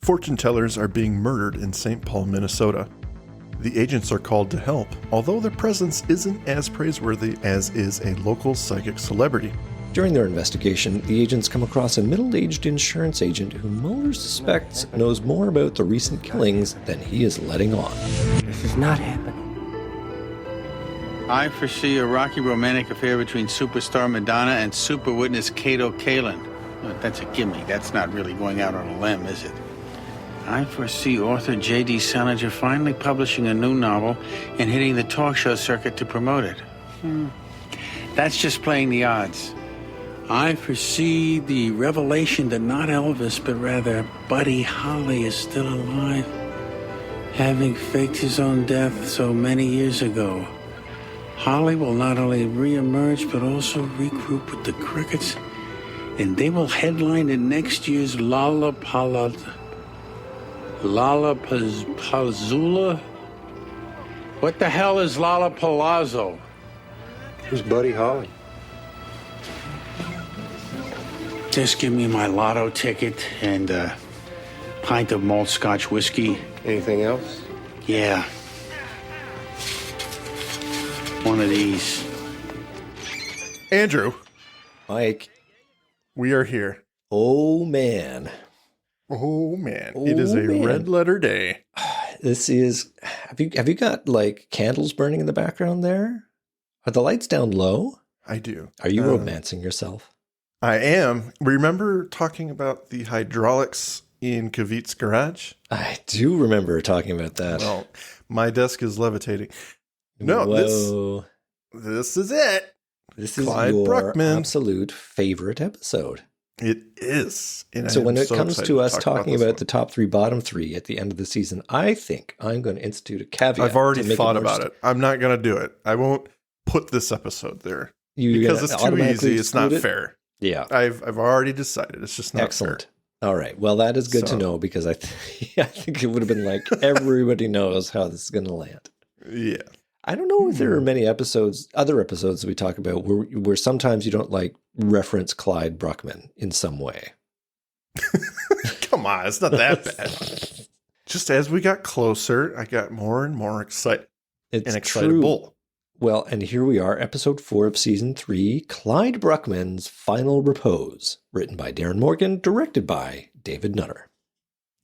Fortune tellers are being murdered in St. Paul, Minnesota. The agents are called to help, although their presence isn't as praiseworthy as is a local psychic celebrity. During their investigation, the agents come across a middle-aged insurance agent who Mulder suspects knows more about the recent killings than he is letting on. This is not happening. I foresee a rocky romantic affair between superstar Madonna and super witness Kato Kalin. Well, that's a gimme. That's not really going out on a limb, is it? I foresee author J.D. Salinger finally publishing a new novel and hitting the talk show circuit to promote it. That's just playing the odds. I foresee the revelation that not Elvis, but rather Buddy Holly is still alive, having faked his own death so many years ago. Holly will not only reemerge, but also regroup with the Crickets, and they will headline in next year's Lollapalooza? What the hell is Lollapalooza? Who's Buddy Holly? Just give me my lotto ticket and a pint of malt scotch whiskey. Anything else? Yeah. One of these. Andrew, Mike. we are here. Oh, man. It is a red letter day. This is... Have you got, like, candles burning in the background there? Are the lights down low? I do. Are you romancing yourself? I am. Remember talking about the hydraulics in Kavit's garage? I do remember talking about that. Well, my desk is levitating. No, Whoa. this is it. This is Clyde your Bruckman. absolute favorite episode. It is. And So I am when it so comes excited to us talk talking this about one. the top three, bottom three at the end of the season, I think I'm going to institute a caveat. I've already to make thought more about it. I'm not going to do it. I won't put this episode there because it's too easy. It's not fair. Yeah. I've already decided. It's just not Excellent. fair. All right. Well, that is good to So- know because I think it would have been like everybody knows how this is going to land. Yeah. I don't know if there are many other episodes that we talk about where sometimes you don't like reference Clyde Bruckman in some way. Come on. It's not that bad. Just as we got closer, I got more and more excited. It's and true. excitable. Well, and here we are, episode 4 of season 3, Clyde Bruckman's Final Repose, written by Darin Morgan, directed by David Nutter.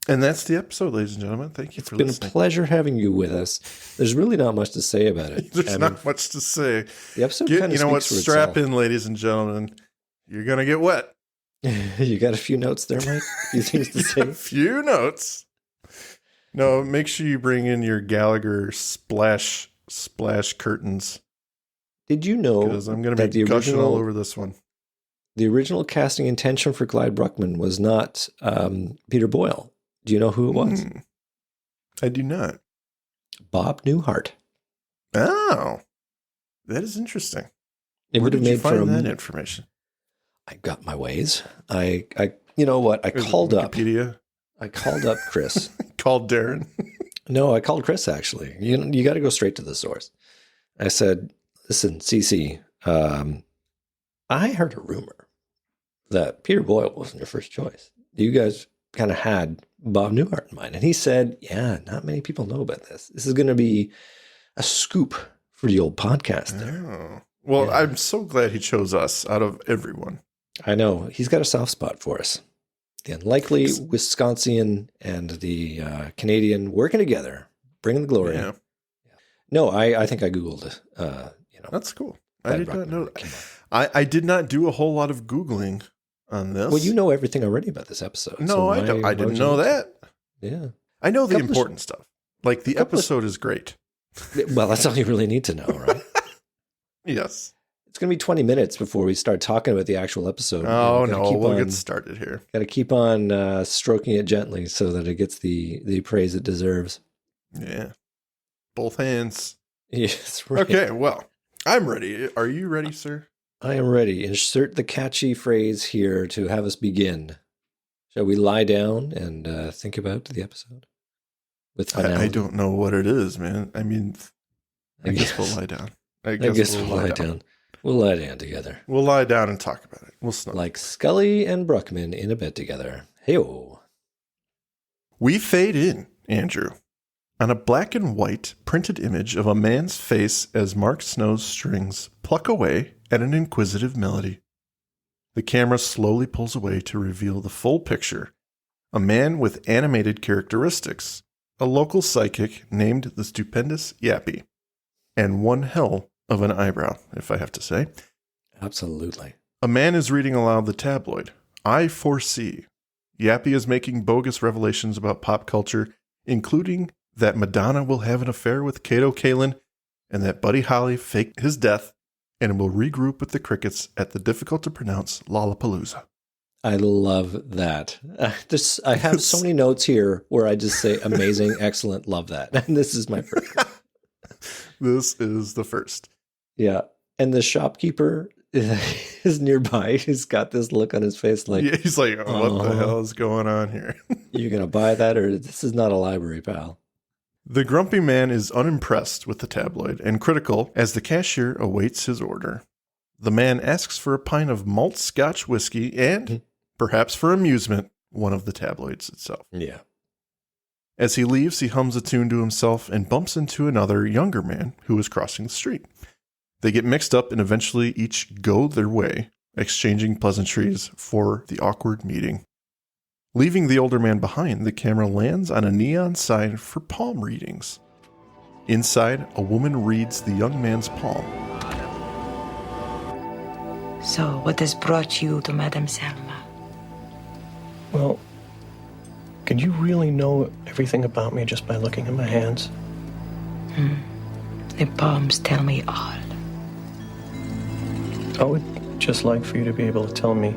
And that's the episode, ladies and gentlemen. Thank you for It's been listening. a pleasure having you with us. There's really not much to say about it. There's not much to say. The episode You kind of know what? speaks for Strap itself. in, ladies and gentlemen. You're going to get wet. You got a few notes there, Mike? A few things to A say? few notes. No, make sure you bring in your Gallagher splash curtains. Did you know Because I'm going to that be gushing all over this one. the original casting intention for Clyde Bruckman was not Peter Boyle? Do you know who it was? I do not. Bob Newhart. Oh, that is interesting. It Where would have did you made for find a that information? I got my ways. I you know what? I Is it called up. Wikipedia? I called up Chris. Called Darin. No, I called Chris actually. You got to go straight to the source. I said, "Listen, CC, I heard a rumor that Peter Boyle wasn't your first choice. You guys kind of had Bob Newhart in mind." And he said, "Yeah, not many people know about this. This is going to be a scoop for the old podcast there." Oh. Well, Yeah. I'm so glad he chose us out of everyone. I know. He's got a soft spot for us. The unlikely Wisconsin and the Canadian working together, bringing the glory. Yeah. No, I think I Googled, That's cool. I Clyde did not Bruckman know came that. I did not do a whole lot of Googling on this. Well, you know everything already about this episode. No, so I why- don't. why I would didn't you know look- that. Yeah. I know the Couple of- important stuff. Like the couple of- episode is great. Well, that's all you really need to know, right? Yes. It's going to be 20 minutes before we start talking about the actual episode. Oh no, we'll get started here. Got to keep on stroking it gently so that it gets the praise it deserves. Yeah. Both hands. Yes, right. Okay, well, I'm ready. Are you ready, sir? I am ready. Insert the catchy phrase here to have us begin. Shall we lie down and think about the episode? With finality? I don't know what it is, man. I mean, I guess we'll lie down. I guess we'll lie down. We'll lie down together. We'll lie down and talk about it. We'll snuggle. Like Scully and Bruckman in a bed together. Hey-oh. We fade in, Andrew, on a black and white printed image of a man's face as Mark Snow's strings pluck away at an inquisitive melody. The camera slowly pulls away to reveal the full picture. A man with animated characteristics, a local psychic named the Stupendous Yappy, and one hell of an eyebrow, if I have to say. Absolutely. A man is reading aloud the tabloid. I foresee. Yappy is making bogus revelations about pop culture, including that Madonna will have an affair with Kato Kalin and that Buddy Holly faked his death and will regroup with the Crickets at the difficult-to-pronounce Lollapalooza. I love that. I have so many notes here where I just say amazing, excellent, love that. And this is my first. This is the first. Yeah. And the shopkeeper is nearby. He's got this look on his face like... Yeah, he's like, oh, what the hell is going on here? You going to buy that, or this is not a library, pal? The grumpy man is unimpressed with the tabloid and critical as the cashier awaits his order. The man asks for a pint of malt Scotch whiskey and, perhaps for amusement, one of the tabloids itself. Yeah. As he leaves, he hums a tune to himself and bumps into another younger man who is crossing the street. They get mixed up and eventually each go their way, exchanging pleasantries for the awkward meeting. Leaving the older man behind, the camera lands on a neon sign for palm readings. Inside, a woman reads the young man's palm. So, what has brought you to Madame Selma? Well, could you really know everything about me just by looking at my hands? The palms tell me all. I would just like for you to be able to tell me,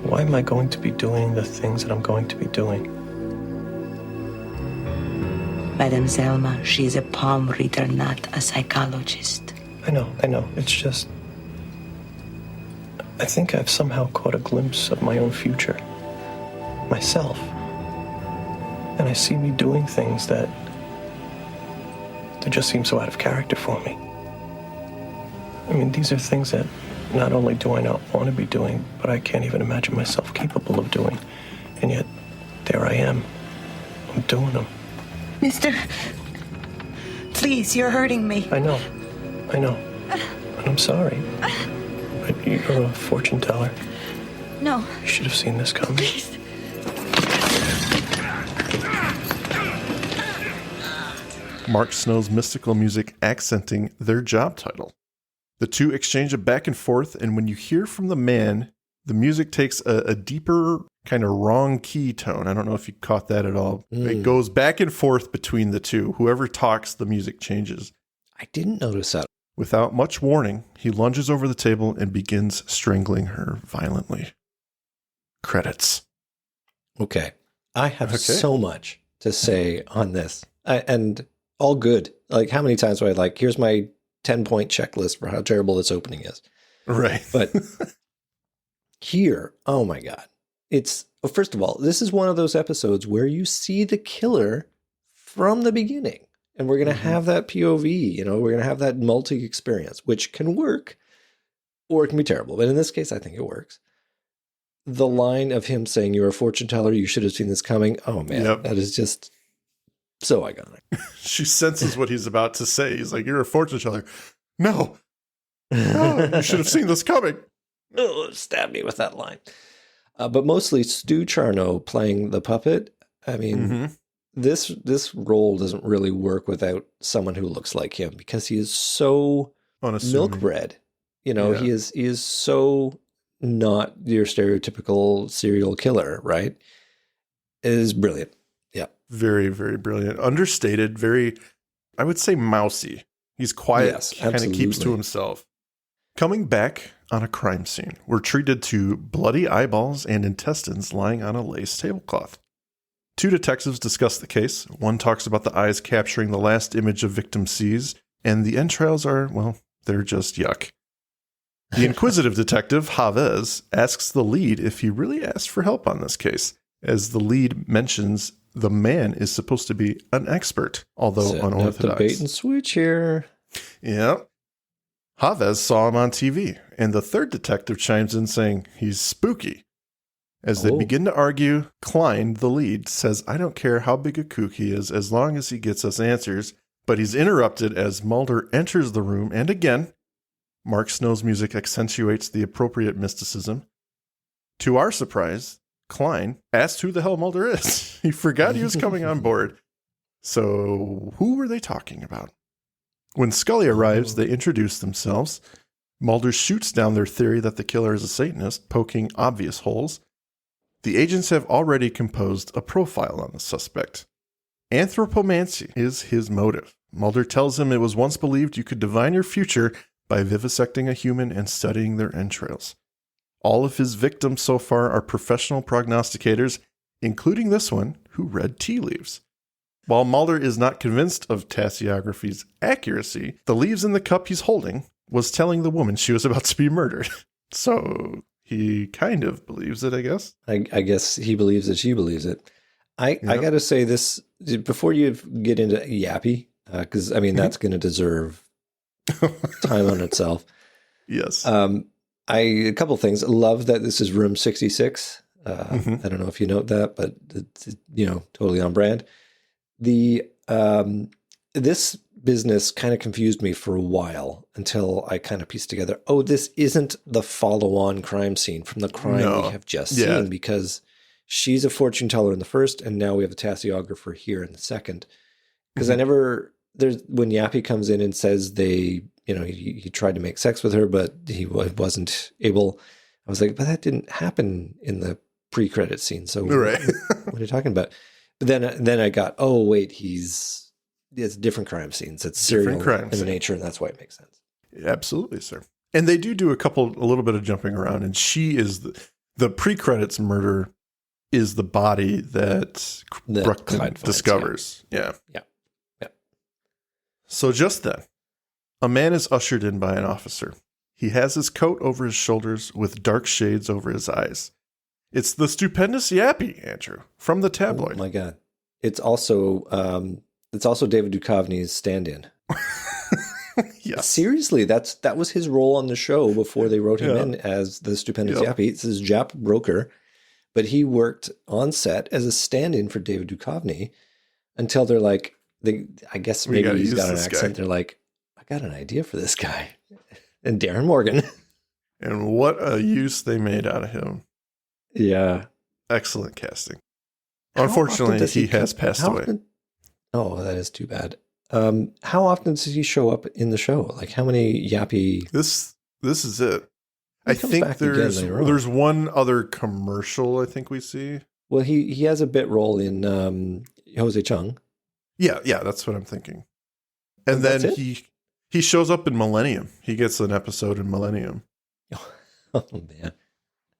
why am I going to be doing the things that I'm going to be doing? Madame Selma, she's a palm reader, not a psychologist. I know. It's just... I think I've somehow caught a glimpse of my own future. Myself. And I see me doing things that just seem so out of character for me. I mean, these are things that not only do I not want to be doing, but I can't even imagine myself capable of doing. And yet, there I am. I'm doing them. Mister, please, you're hurting me. I know. And I'm sorry. But you're a fortune teller. No. You should have seen this coming. Please. Mark Snow's mystical music accenting their job title. The two exchange it back and forth, and when you hear from the man, the music takes a deeper, kind of wrong key tone. I don't know if you caught that at all. It goes back and forth between the two. Whoever talks, the music changes. I didn't notice that. Without much warning, he lunges over the table and begins strangling her violently. Credits. Okay. I have so much to say on this. And all good. Like, how many times do I here's my 10-point checklist for how terrible this opening is. Right. But here, oh my God. First of all, this is one of those episodes where you see the killer from the beginning. And we're going to have that POV, we're going to have that multi-experience, which can work or it can be terrible. But in this case, I think it works. The line of him saying, "You're a fortune teller, you should have seen this coming." Oh man, That is just so iconic. She senses what he's about to say. He's like, "You're a fortune teller." No, you should have seen this coming. Oh, stab me with that line. But mostly Stu Charno playing the puppet. I mean, this role doesn't really work without someone who looks like him because he is so milk bread. He is so not your stereotypical serial killer, right? It is brilliant. Yeah. Very, very brilliant. Understated, very, I would say, mousy. He's quiet, kind of keeps to himself. Coming back on a crime scene, we're treated to bloody eyeballs and intestines lying on a lace tablecloth. Two detectives discuss the case. One talks about the eyes capturing the last image a victim sees, and the entrails are, well, they're just yuck. The inquisitive detective, Chavez, asks the lead if he really asked for help on this case, as the lead mentions the man is supposed to be an expert, although unorthodox. The bait and switch here. Yeah. Chavez saw him on TV, and the third detective chimes in saying he's spooky. As they begin to argue, Clyde, the lead, says, I don't care how big a kook he is as long as he gets us answers, but he's interrupted as Mulder enters the room, and again, Mark Snow's music accentuates the appropriate mysticism. To our surprise, Clyde asked who the hell Mulder is. He forgot he was coming on board. So who were they talking about? When Scully arrives, they introduce themselves. Mulder shoots down their theory that the killer is a Satanist, poking obvious holes. The agents have already composed a profile on the suspect. Anthropomancy is his motive. Mulder tells him it was once believed you could divine your future by vivisecting a human and studying their entrails. All of his victims so far are professional prognosticators, including this one, who read tea leaves. While Mulder is not convinced of Tasseography's accuracy, the leaves in the cup he's holding was telling the woman she was about to be murdered. So he kind of believes it, I guess. I guess he believes it, she believes it. I got to say this, before you get into Yappy, because, I mean, that's going to deserve time on itself. Yes. A couple things. I love that this is room 66. I don't know if you note that, but it's, totally on brand. The this business kind of confused me for a while until I kind of pieced together, this isn't the follow-on crime scene from the crime we have just seen, because she's a fortune teller in the first, and now we have a tasseographer here in the second. Because when Yappy comes in and says he tried to make sex with her, but he wasn't able. I was like, but that didn't happen in the pre-credit scene. So what are you talking about? But then I got, it's different crime scenes. It's serial in the nature, and that's why it makes sense. Absolutely, sir. And they do a little bit of jumping around, and she is the pre-credits murder is the body that Bruckman discovers. Yeah. So just then, a man is ushered in by an officer. He has his coat over his shoulders with dark shades over his eyes. It's the stupendous Yappy, Andrew, from the tabloid. Oh my God. It's also David Duchovny's stand-in. Yes. Seriously, that was his role on the show before they wrote him in as the stupendous Yappy. It's his Jap broker, but he worked on set as a stand-in for David Duchovny until they're like, I guess maybe he's got an accent. They're like, I got an idea for this guy. And Darin Morgan. And what a use they made out of him. Yeah. Excellent casting. Unfortunately, he has passed away. That is too bad. How often does he show up in the show? Like, how many Yappy? This is it. I think there's one other commercial I think we see. Well, he has a bit role in Jose Chung. Yeah, that's what I'm thinking. And then he shows up in Millennium. He gets an episode in Millennium. Oh man.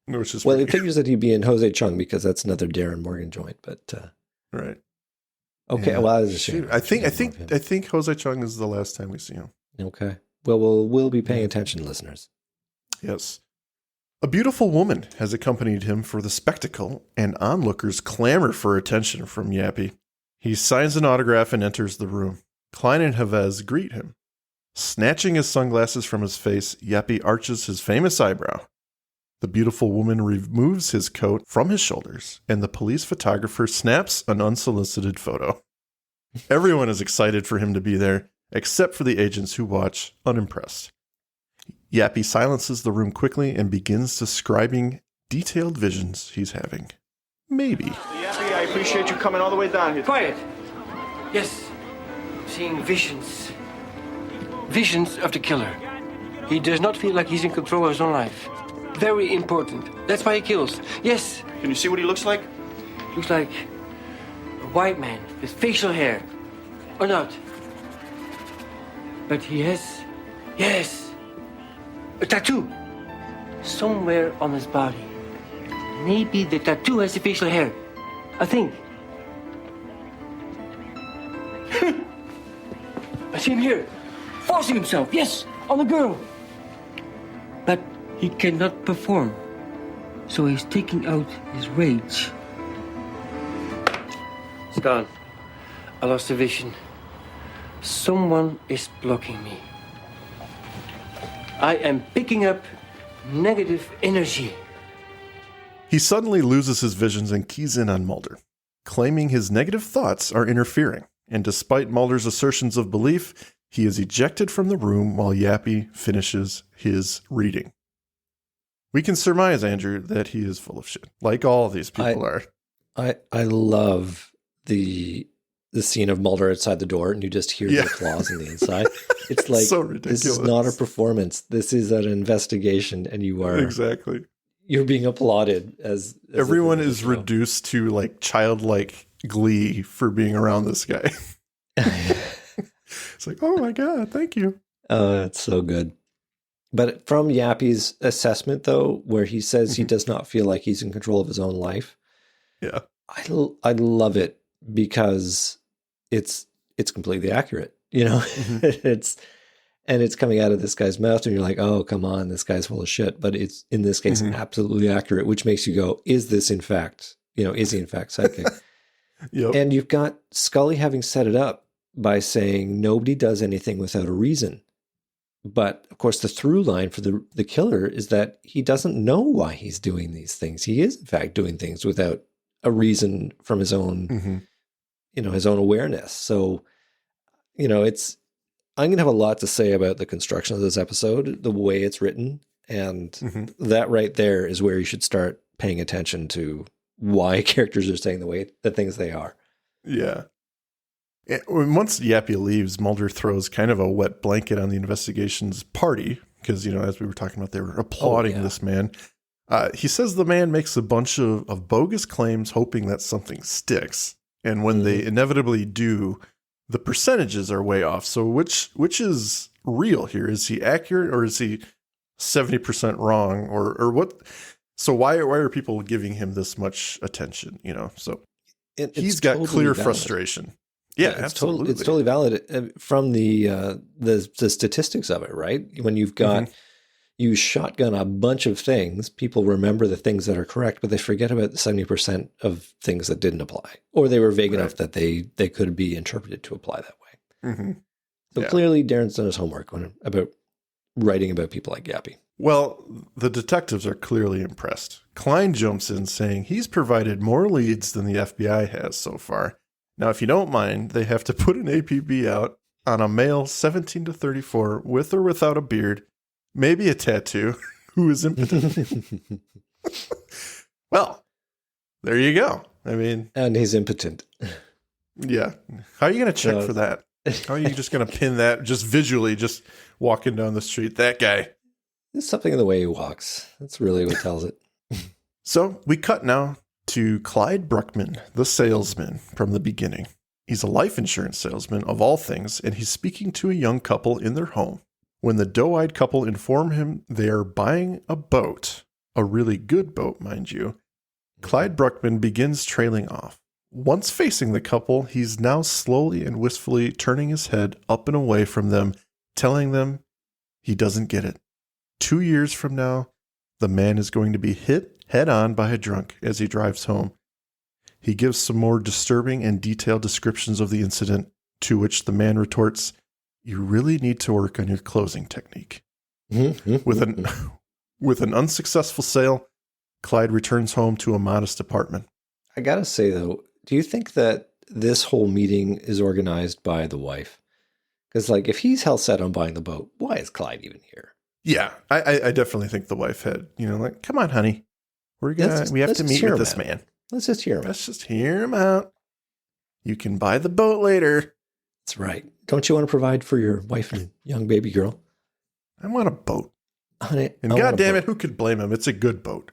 Which is it figures that he'd be in Jose Chung because that's another Darin Morgan joint, but right. Okay, yeah. Well, that is a shame. I think Jose Chung is the last time we see him. Okay. Well, we'll be paying attention, listeners. Yes. A beautiful woman has accompanied him for the spectacle, and onlookers clamor for attention from Yappy. He signs an autograph and enters the room. Clyde and Havez greet him. Snatching his sunglasses from his face, Yappy arches his famous eyebrow. The beautiful woman removes his coat from his shoulders, and the police photographer snaps an unsolicited photo. Everyone is excited for him to be there, except for the agents who watch, unimpressed. Yappy silences the room quickly and begins describing detailed visions he's having. Maybe. Yappy, I appreciate you coming all the way down here. Quiet. Yes. Seeing visions. Visions of the killer. He does not feel like he's in control of his own life. Very important. That's why he kills. Yes. Can you see what he looks like? Looks like a white man with facial hair. Or not. But he has, a tattoo. Somewhere on his body. Maybe the tattoo has the facial hair. I think. I see him here. Forcing himself. Yes, on the girl. But he cannot perform. So he's taking out his rage. It's gone. I lost the vision. Someone is blocking me. I am picking up negative energy. He suddenly loses his visions and keys in on Mulder, claiming his negative thoughts are interfering. And despite Mulder's assertions of belief, he is ejected from the room while Yappy finishes his reading. We can surmise, Andrew, that he is full of shit, like all of these people are. I love the scene of Mulder outside the door, and you just hear the applause on the inside. It's like, so ridiculous. This is not a performance. This is an investigation, and you're being applauded as everyone is reduced to like childlike glee for being around this guy. It's like, oh my God, thank you. It's so good. But from Yappy's assessment, though, where he says he does not feel like he's in control of his own life, I love it because it's completely accurate. You know, it's coming out of this guy's mouth, and you're like, oh, come on, this guy's full of shit. But it's in this case absolutely accurate, which makes you go, is this in fact, is he in fact psychic? Yep. And you've got Scully having set it up by saying nobody does anything without a reason. But, of course, the through line for the killer is that he doesn't know why he's doing these things. He is, in fact, doing things without a reason from his own, his own awareness. So, I'm going to have a lot to say about the construction of this episode, the way it's written. And that right there is where you should start paying attention to why characters are saying the things they are. Yeah. Once Yappy leaves, Mulder throws kind of a wet blanket on the investigation's party because, as we were talking about, they were applauding this man. He says the man makes a bunch of bogus claims hoping that something sticks. And when they inevitably do, the percentages are way off. So which is real here? Is he accurate or is he 70% wrong or what? So why are people giving him this much attention? So he's got totally clear frustration. Yeah, absolutely. It's totally valid from the statistics of it, right? When you've got you shotgun a bunch of things, people remember the things that are correct, but they forget about the 70% of things that didn't apply, or they were vague enough that they could be interpreted to apply that way. So clearly, Darin's done his homework about writing about people like Yappy. Well, the detectives are clearly impressed. Clyde jumps in saying he's provided more leads than the FBI has so far. Now, if you don't mind, they have to put an APB out on a male 17 to 34 with or without a beard, maybe a tattoo, who is impotent. Well, there you go. And he's impotent. Yeah. How are you going to check for that? How are you just going to pin that just visually, just walking down the street? That guy. There's something in the way he walks. That's really what tells it. So we cut now to Clyde Bruckman, the salesman from the beginning. He's a life insurance salesman of all things, and he's speaking to a young couple in their home. When the doe-eyed couple inform him they are buying a boat, a really good boat, mind you, Clyde Bruckman begins trailing off. Once facing the couple, he's now slowly and wistfully turning his head up and away from them, telling them he doesn't get it. 2 years from now, the man is going to be hit head-on by a drunk as he drives home. He gives some more disturbing and detailed descriptions of the incident, to which the man retorts, "You really need to work on your closing technique." With an unsuccessful sale, Clyde returns home to a modest apartment. I gotta say, though, do you think that this whole meeting is organized by the wife? Because, if he's hell set on buying the boat, why is Clyde even here? Yeah, I definitely think the wife had, come on, honey. We have to meet with this man. Let's just hear him out. Let's just hear him out. You can buy the boat later. That's right. Don't you want to provide for your wife and young baby girl? I want a boat. Honey, and God damn it, who could blame him? It's a good boat.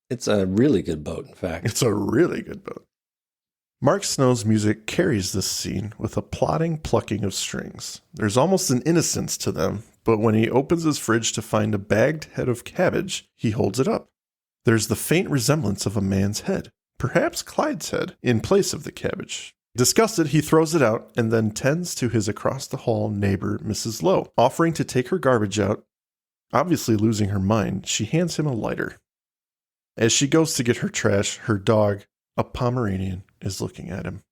It's a really good boat, in fact. It's a really good boat. Mark Snow's music carries this scene with a plodding plucking of strings. There's almost an innocence to them, but when he opens his fridge to find a bagged head of cabbage, he holds it up. There's the faint resemblance of a man's head, perhaps Clyde's head, in place of the cabbage. Disgusted, he throws it out and then tends to his across-the-hall neighbor, Mrs. Lowe. Offering to take her garbage out, obviously losing her mind, she hands him a lighter. As she goes to get her trash, her dog, a Pomeranian, is looking at him.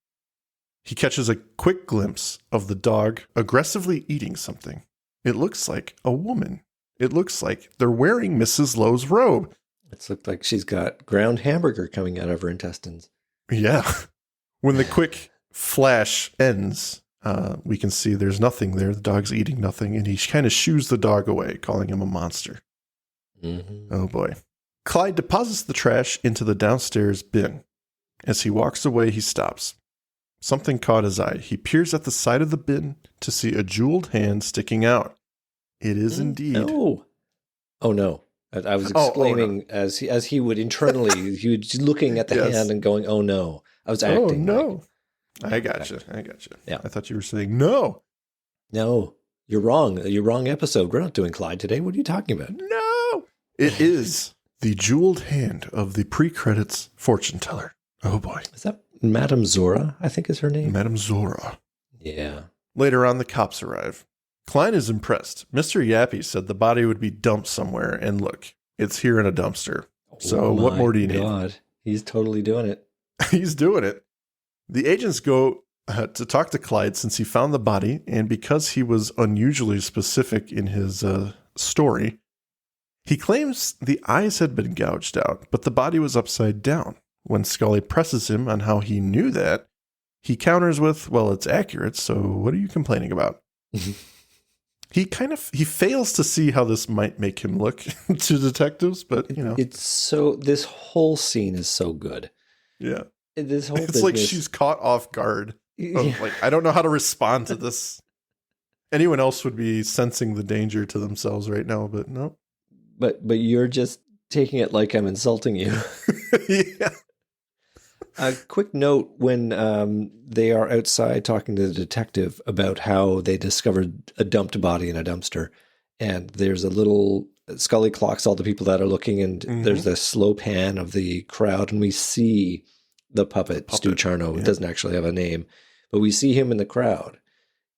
He catches a quick glimpse of the dog aggressively eating something. It looks like a woman. It looks like they're wearing Mrs. Lowe's robe. It's looked like she's got ground hamburger coming out of her intestines. Yeah. When the quick flash ends, we can see there's nothing there. The dog's eating nothing, and he kind of shoos the dog away, calling him a monster. Mm-hmm. Oh, boy. Clyde deposits the trash into the downstairs bin. As he walks away, he stops. Something caught his eye. He peers at the side of the bin to see a jeweled hand sticking out. It is indeed. No. Oh, no. I was exclaiming as he would internally, he was looking at the hand and going, oh, no. I was acting. Oh, no. I got you. Yeah. I thought you were saying no. No, you're wrong. You're wrong episode. We're not doing Clyde today. What are you talking about? No. It is the jeweled hand of the pre-credits fortune teller. Oh, boy. Is that Madame Zora, I think is her name? Madame Zora. Yeah. Later on, the cops arrive. Clyde is impressed. Mr. Yappy said the body would be dumped somewhere, and look, it's here in a dumpster. So what more do you need? He's totally doing it. He's doing it. The agents go to talk to Clyde since he found the body, and because he was unusually specific in his story, he claims the eyes had been gouged out, but the body was upside down. When Scully presses him on how he knew that, he counters with, well, it's accurate, so what are you complaining about? He fails to see how this might make him look to detectives, but, this whole scene is so good. Yeah. This whole it's like she's caught off guard. Like, I don't know how to respond to this. Anyone else would be sensing the danger to themselves right now, but no. But you're just taking it like I'm insulting you. Yeah. A quick note when they are outside talking to the detective about how they discovered a dumped body in a dumpster. And there's a little Scully clocks all the people that are looking, and there's this slow pan of the crowd, and we see the puppet. Stu Charno. It doesn't actually have a name, but we see him in the crowd.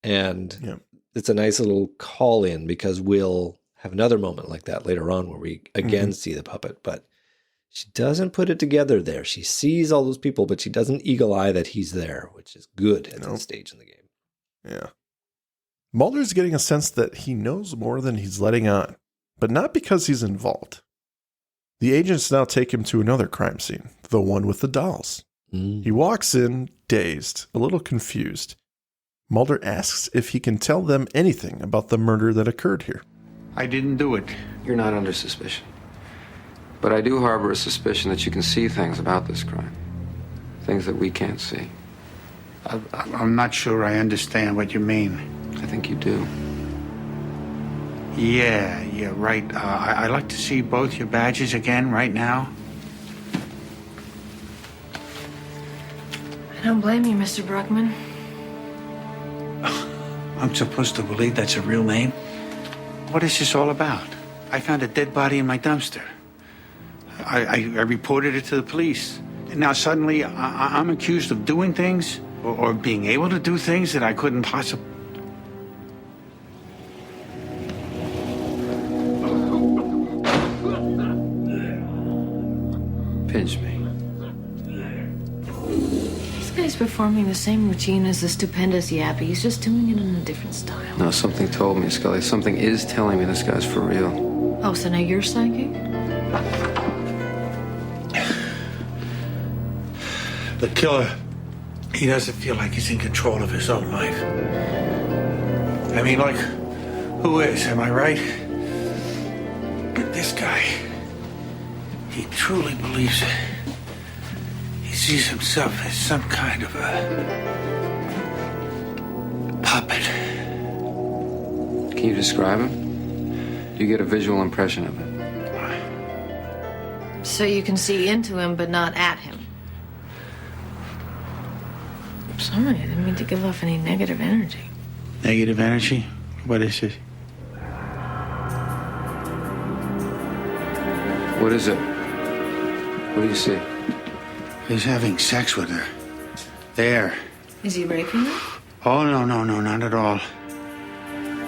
And it's a nice little call in because we'll have another moment like that later on where we again see the puppet, but she doesn't put it together there. She sees all those people, but she doesn't eagle eye that he's there, which is good at this stage in the game. Yeah. Mulder's getting a sense that he knows more than he's letting on, but not because he's involved. The agents now take him to another crime scene, the one with the dolls. He walks in, dazed, a little confused. Mulder asks if he can tell them anything about the murder that occurred here. I didn't do it. You're not under suspicion. But I do harbor a suspicion that you can see things about this crime. Things that we can't see. I'm not sure I understand what you mean. I think you do. Yeah, right. I'd like to see both your badges again right now. I don't blame you, Mr. Bruckman. I'm supposed to believe that's a real name? What is this all about? I found a dead body in my dumpster. I reported it to the police. And now suddenly I'm accused of doing things or being able to do things that I couldn't possibly... Pinch me. This guy's performing the same routine as the stupendous Yappy. He's just doing it in a different style. No, something told me, Scully. Something is telling me this guy's for real. Oh, so now you're psychic? The killer, he doesn't feel like he's in control of his own life. I mean, like, who is, am I right? But this guy, he truly believes it. He sees himself as some kind of a puppet. Can you describe him? Do you get a visual impression of him? So you can see into him, but not at him. I'm sorry, I didn't mean to give off any negative energy. Negative energy? What is it? What is it? What do you see? He's having sex with her. There. Is he raping her? Oh, no, not at all.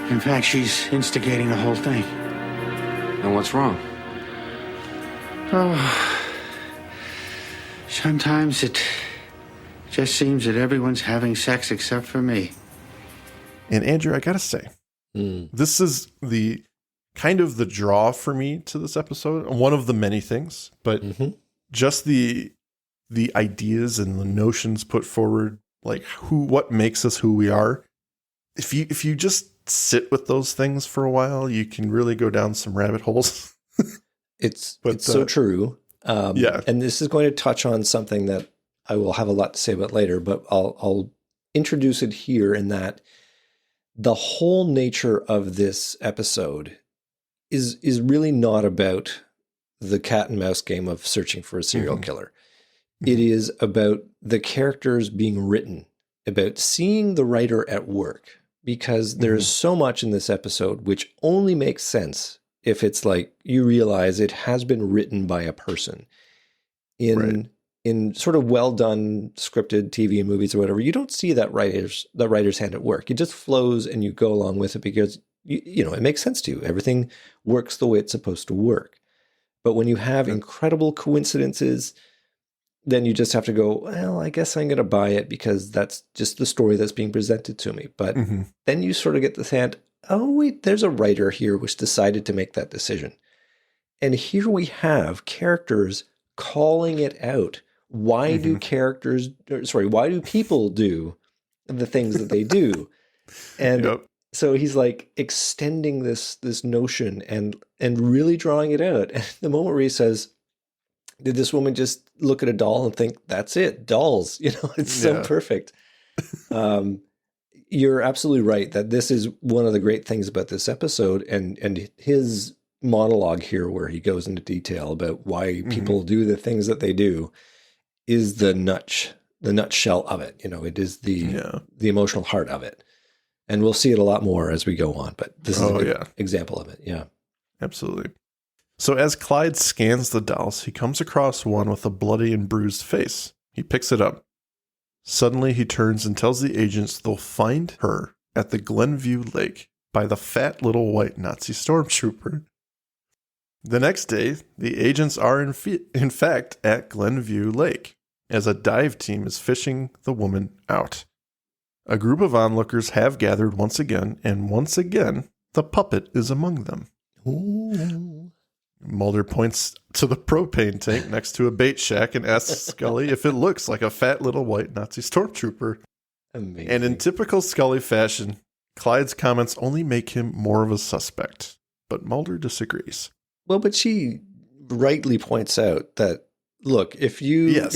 In fact, she's instigating the whole thing. And what's wrong? Oh. Sometimes it just seems that everyone's having sex except for me. And Andrew, I gotta say, this is the kind of the draw for me to this episode. One of the many things, but just the ideas and the notions put forward, like what makes us who we are. If you just sit with those things for a while, you can really go down some rabbit holes. It's so true. And this is going to touch on something that I will have a lot to say about later, but I'll introduce it here in that the whole nature of this episode is really not about the cat and mouse game of searching for a serial killer. It is about the characters being written, about seeing the writer at work, because there's so much in this episode which only makes sense if it's like you realize it has been written by a person. In sort of well done scripted TV and movies or whatever, you don't see that writer's hand at work. It just flows and you go along with it because you know it makes sense to you. Everything works the way it's supposed to work. But when you have incredible coincidences, then you just have to go, well, I guess I'm going to buy it because that's just the story that's being presented to me. But then you sort of get the hint, oh, wait, there's a writer here which decided to make that decision. And here we have characters calling it out. Why do why do people do the things that they do? And so he's like extending this notion and really drawing it out. And the moment where he says, did this woman just look at a doll and think, that's it, dolls? You know, it's so perfect. You're absolutely right that this is one of the great things about this episode and his monologue here where he goes into detail about why people do the things that they do is the nutshell of it. You know, it is the emotional heart of it. And we'll see it a lot more as we go on, but this is a good example of it. Yeah. Absolutely. So as Clyde scans the dolls, he comes across one with a bloody and bruised face. He picks it up. Suddenly he turns and tells the agents they'll find her at the Glenview Lake by the fat little white Nazi stormtrooper. The next day, the agents are in fact at Glenview Lake as a dive team is fishing the woman out. A group of onlookers have gathered once again, and once again, the puppet is among them. Ooh. Mulder points to the propane tank next to a bait shack and asks Scully if it looks like a fat little white Nazi stormtrooper. Amazing. And in typical Scully fashion, Clyde's comments only make him more of a suspect, but Mulder disagrees. Well, but she rightly points out that, look, if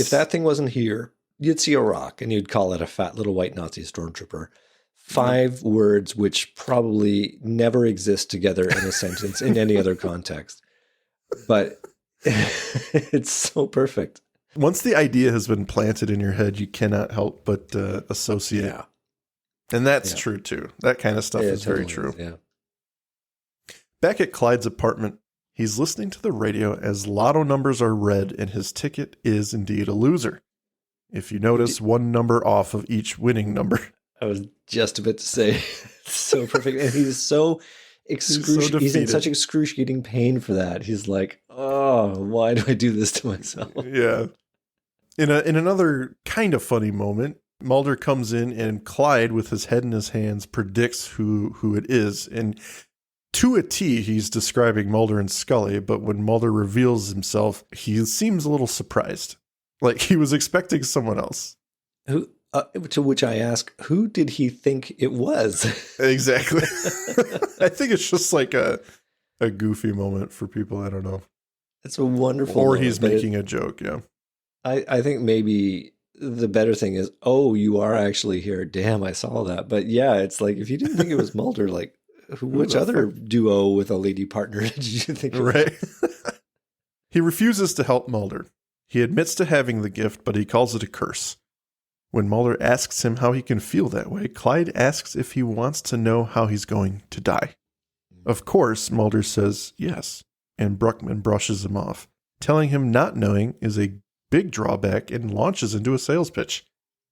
that thing wasn't here, you'd see a rock and you'd call it a fat little white Nazi stormtrooper. 5 words which probably never exist together in a sentence in any other context. But it's so perfect. Once the idea has been planted in your head, you cannot help but associate. Yeah. And that's true too. That kind of stuff is very true. Yeah. Back at Clyde's apartment, he's listening to the radio as lotto numbers are read and his ticket is indeed a loser. If you notice, one number off of each winning number. I was just about to say, so perfect. And he's so he's in such excruciating pain for that. He's like, oh, why do I do this to myself? Yeah. In another kind of funny moment, Mulder comes in and Clyde, with his head in his hands, predicts who it is. And to a T, he's describing Mulder and Scully, but when Mulder reveals himself, he seems a little surprised. Like he was expecting someone else. Who? To which I ask, who did he think it was? Exactly. I think it's just like a goofy moment for people. I don't know. It's a wonderful Or he's making a joke, yeah. I think maybe the better thing is, oh, you are actually here. Damn, I saw that. But yeah, it's like, if you didn't think it was Mulder, like, which other duo with a lady partner did you think it was? Right. He refuses to help Mulder. He admits to having the gift, but he calls it a curse. When Mulder asks him how he can feel that way, Clyde asks if he wants to know how he's going to die. Of course, Mulder says yes, and Bruckman brushes him off, telling him not knowing is a big drawback and launches into a sales pitch.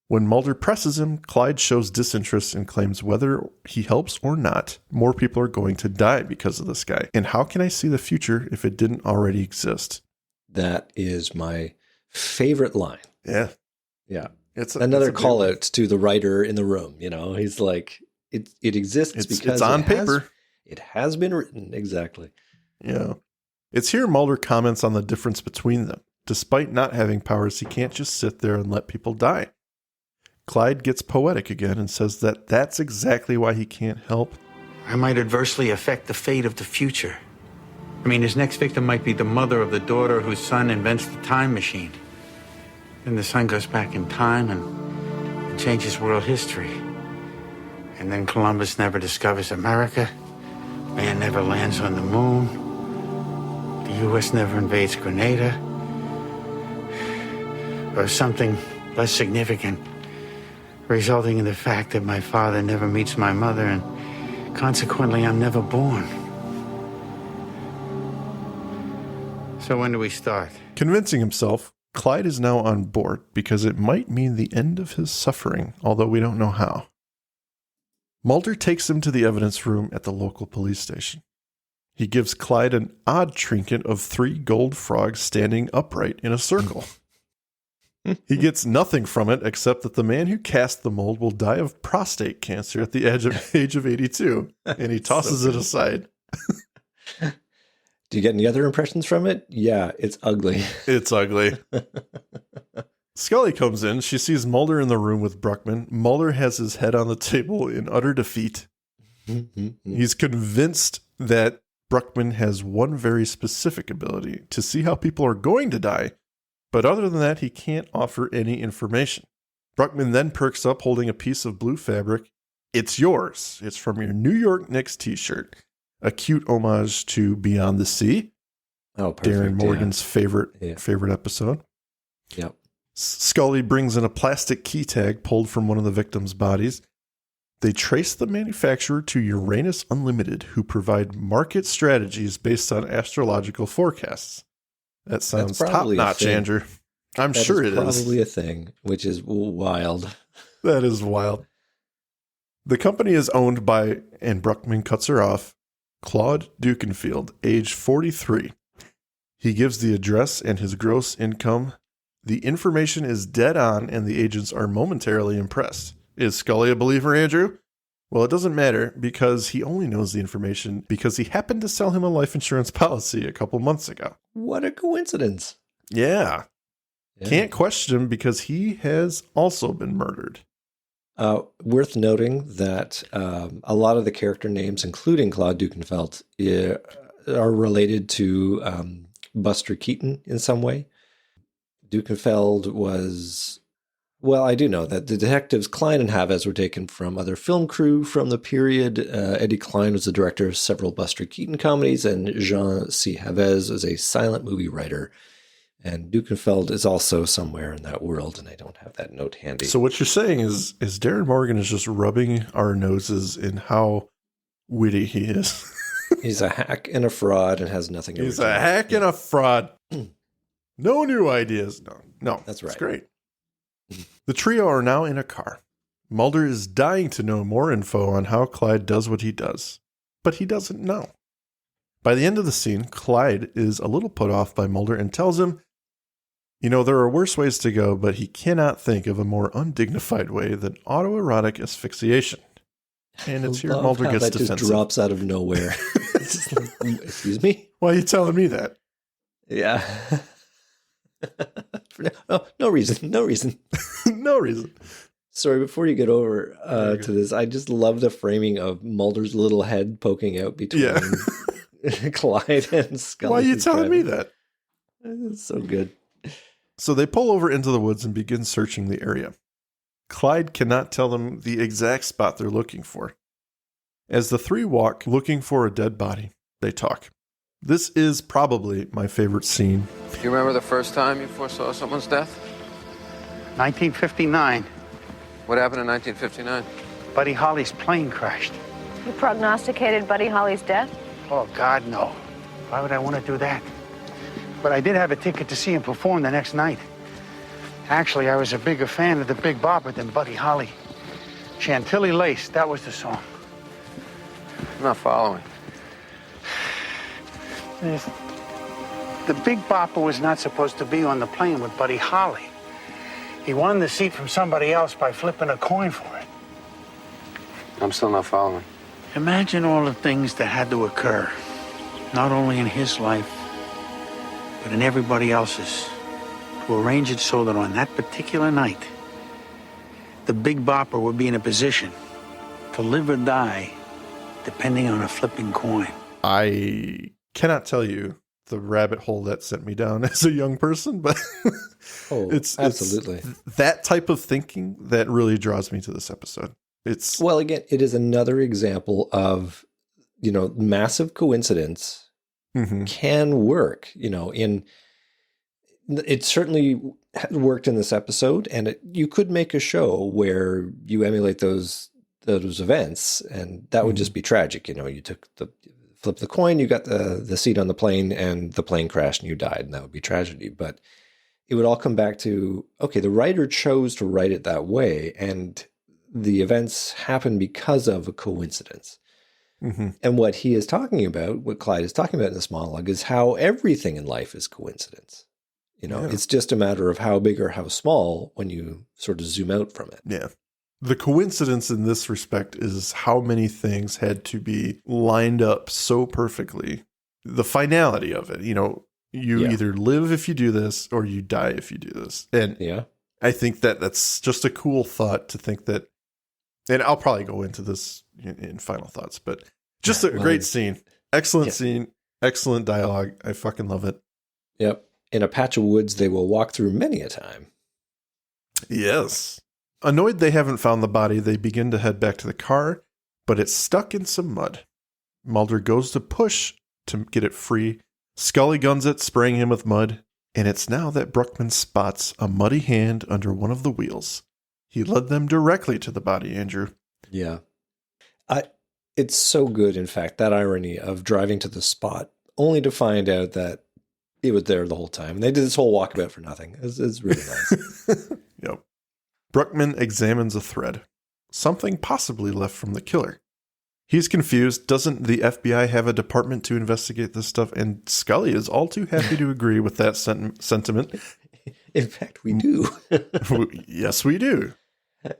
When Mulder presses him, Clyde shows disinterest and claims whether he helps or not, more people are going to die because of this guy. And how can I see the future if it didn't already exist? That is my favorite line. Yeah. Yeah. It's another call out to the writer in the room. You know, he's like, it exists because it's on paper. It has been written, exactly. Yeah. It's here Mulder comments on the difference between them. Despite not having powers, he can't just sit there and let people die. Clyde gets poetic again and says that that's exactly why he can't help. I might adversely affect the fate of the future. I mean, his next victim might be the mother of the daughter whose son invents the time machine. Then the son goes back in time and changes world history. And then Columbus never discovers America. Man never lands on the moon. The U.S. never invades Grenada. Or something less significant, resulting in the fact that my father never meets my mother and consequently I'm never born. So when do we start? Convincing himself, Clyde is now on board because it might mean the end of his suffering, although we don't know how. Mulder takes him to the evidence room at the local police station. He gives Clyde an odd trinket of 3 gold frogs standing upright in a circle. He gets nothing from it except that the man who cast the mold will die of prostate cancer at the age of 82, and he tosses it aside. Do you get any other impressions from it? Yeah, it's ugly. It's ugly. Scully comes in. She sees Mulder in the room with Bruckman. Mulder has his head on the table in utter defeat. He's convinced that Bruckman has one very specific ability to see how people are going to die, but other than that, he can't offer any information. Bruckman then perks up holding a piece of blue fabric. It's yours. It's from your New York Knicks t-shirt. A cute homage to Beyond the Sea. Oh, perfect. Darin Morgan's favorite episode. Yep. Scully brings in a plastic key tag pulled from one of the victims' bodies. They trace the manufacturer to Uranus Unlimited, who provide market strategies based on astrological forecasts. That sounds top-notch, Andrew. I'm sure it is. Probably a thing, which is wild. That is wild. The company is owned by, and Bruckman cuts her off, Claude Dukenfield, age 43. He gives the address and his gross income. The information is dead on, and the agents are momentarily impressed. Is Scully a believer, Andrew? Well, it doesn't matter, because he only knows the information because he happened to sell him a life insurance policy a couple months ago. What a coincidence. Yeah. Can't question him because he has also been murdered. Worth noting that a lot of the character names, including Claude Dukenfeld, are related to Buster Keaton in some way. Dukenfeld was... Well, I do know that the detectives Clyde and Havez were taken from other film crew from the period. Eddie Klein was the director of several Buster Keaton comedies, and Jean C. Havez was a silent movie writer. And Dukenfeld is also somewhere in that world, and I don't have that note handy. So what you're saying is Darin Morgan is just rubbing our noses in how witty he is. He's a hack and a fraud and has nothing to He's a hack and a fraud. No new ideas. No, that's right. It's great. The trio are now in a car. Mulder is dying to know more info on how Clyde does what he does, but he doesn't know. By the end of the scene, Clyde is a little put off by Mulder and tells him, there are worse ways to go, but he cannot think of a more undignified way than autoerotic asphyxiation. And it's here Mulder gets that defensive. Just drops out of nowhere. Excuse me? Why are you telling me that? Yeah. No reason. No reason. Sorry, before you get over to this, I just love the framing of Mulder's little head poking out between Clyde and Scully. Why are you telling me that? It's so good. So they pull over into the woods and begin searching the area. Clyde cannot tell them the exact spot they're looking for. As the three walk looking for a dead body, they talk. This is probably my favorite scene. Do you remember the first time you foresaw someone's death? 1959. What happened in 1959? Buddy Holly's plane crashed. You prognosticated Buddy Holly's death? Oh, God, no. Why would I want to do that? But I did have a ticket to see him perform the next night. Actually, I was a bigger fan of the Big Bopper than Buddy Holly. Chantilly Lace, that was the song. I'm not following. The Big Bopper was not supposed to be on the plane with Buddy Holly. He won the seat from somebody else by flipping a coin for it. I'm still not following. Imagine all the things that had to occur, not only in his life, but in everybody else's, to arrange it so that on that particular night, the Big Bopper would be in a position to live or die, depending on a flipping coin. I cannot tell you the rabbit hole that sent me down as a young person, but it's absolutely that type of thinking that really draws me to this episode. Well, again, it is another example of, massive coincidence can work, it certainly worked in this episode, and you could make a show where you emulate those events, and that would just be tragic. You flip the coin, you got the seat on the plane, and the plane crashed and you died, and that would be tragedy. But it would all come back to, okay, the writer chose to write it that way, and the events happen because of a coincidence. And what he is talking about, what Clyde is talking about in this monologue, is how everything in life is coincidence. It's just a matter of how big or how small when you sort of zoom out from it. Yeah. The coincidence in this respect is how many things had to be lined up so perfectly. The finality of it, you either live if you do this or you die if you do this. And I think that's just a cool thought to think that, and I'll probably go into this in final thoughts, but just a great scene. Excellent scene. Excellent dialogue. I fucking love it. Yep. In a patch of woods they will walk through many a time. Yes. Annoyed they haven't found the body, they begin to head back to the car, but it's stuck in some mud. Mulder goes to push to get it free. Scully guns it, spraying him with mud, and it's now that Bruckman spots a muddy hand under one of the wheels. He led them directly to the body, Andrew. Yeah. It's so good, in fact, that irony of driving to the spot, only to find out that it was there the whole time. And they did this whole walkabout for nothing. It's really nice. Yep. Bruckman examines a thread. Something possibly left from the killer. He's confused. Doesn't the FBI have a department to investigate this stuff? And Scully is all too happy to agree with that sentiment. In fact, we do. Yes, we do.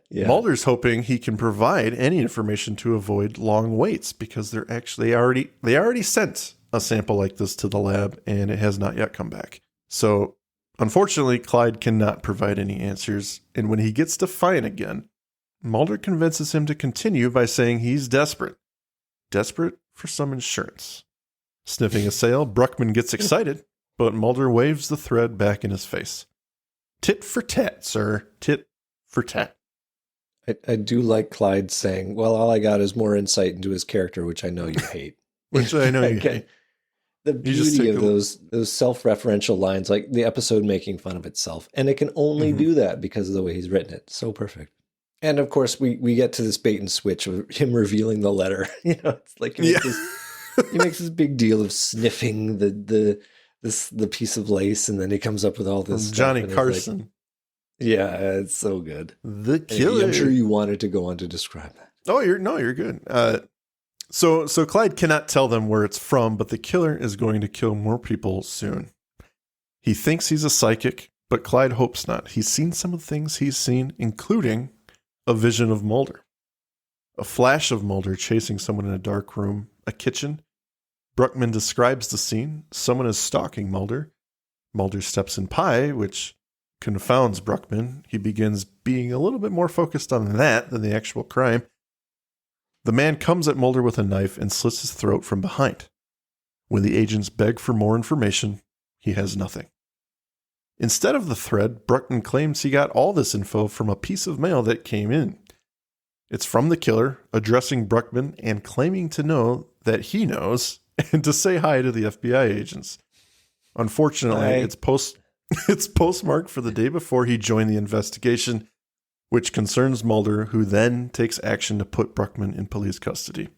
Yeah. Mulder's hoping he can provide any information to avoid long waits because they already sent a sample like this to the lab and it has not yet come back. So unfortunately, Clyde cannot provide any answers. And when he gets defiant again, Mulder convinces him to continue by saying he's desperate for some insurance. Sniffing a sail, Bruckman gets excited, but Mulder waves the thread back in his face. Tit for tat, sir. Tit for tat. I do like Clyde saying, well, all I got is more insight into his character, which I know you hate. Which I know you hate. The beauty of those self-referential lines, like the episode making fun of itself. And it can only do that because of the way he's written it. So perfect. And of course, we get to this bait and switch of him revealing the letter. It's like he makes this big deal of sniffing the piece of lace, and then he comes up with all this Johnny Carson. Yeah, it's so good. The killer. I'm sure you wanted to go on to describe that. Oh, you're good. So Clyde cannot tell them where it's from, but the killer is going to kill more people soon. He thinks he's a psychic, but Clyde hopes not. He's seen some of the things he's seen, including a vision of Mulder. A flash of Mulder chasing someone in a dark room, a kitchen. Bruckman describes the scene. Someone is stalking Mulder. Mulder steps in pie, which confounds Bruckman. He begins being a little bit more focused on that than the actual crime. The man comes at Mulder with a knife and slits his throat from behind. When the agents beg for more information, he has nothing. Instead of the thread, Bruckman claims he got all this info from a piece of mail that came in. It's from the killer, addressing Bruckman and claiming to know that he knows and to say hi to the FBI agents. Unfortunately, it's postmarked for the day before he joined the investigation, which concerns Mulder, who then takes action to put Bruckman in police custody.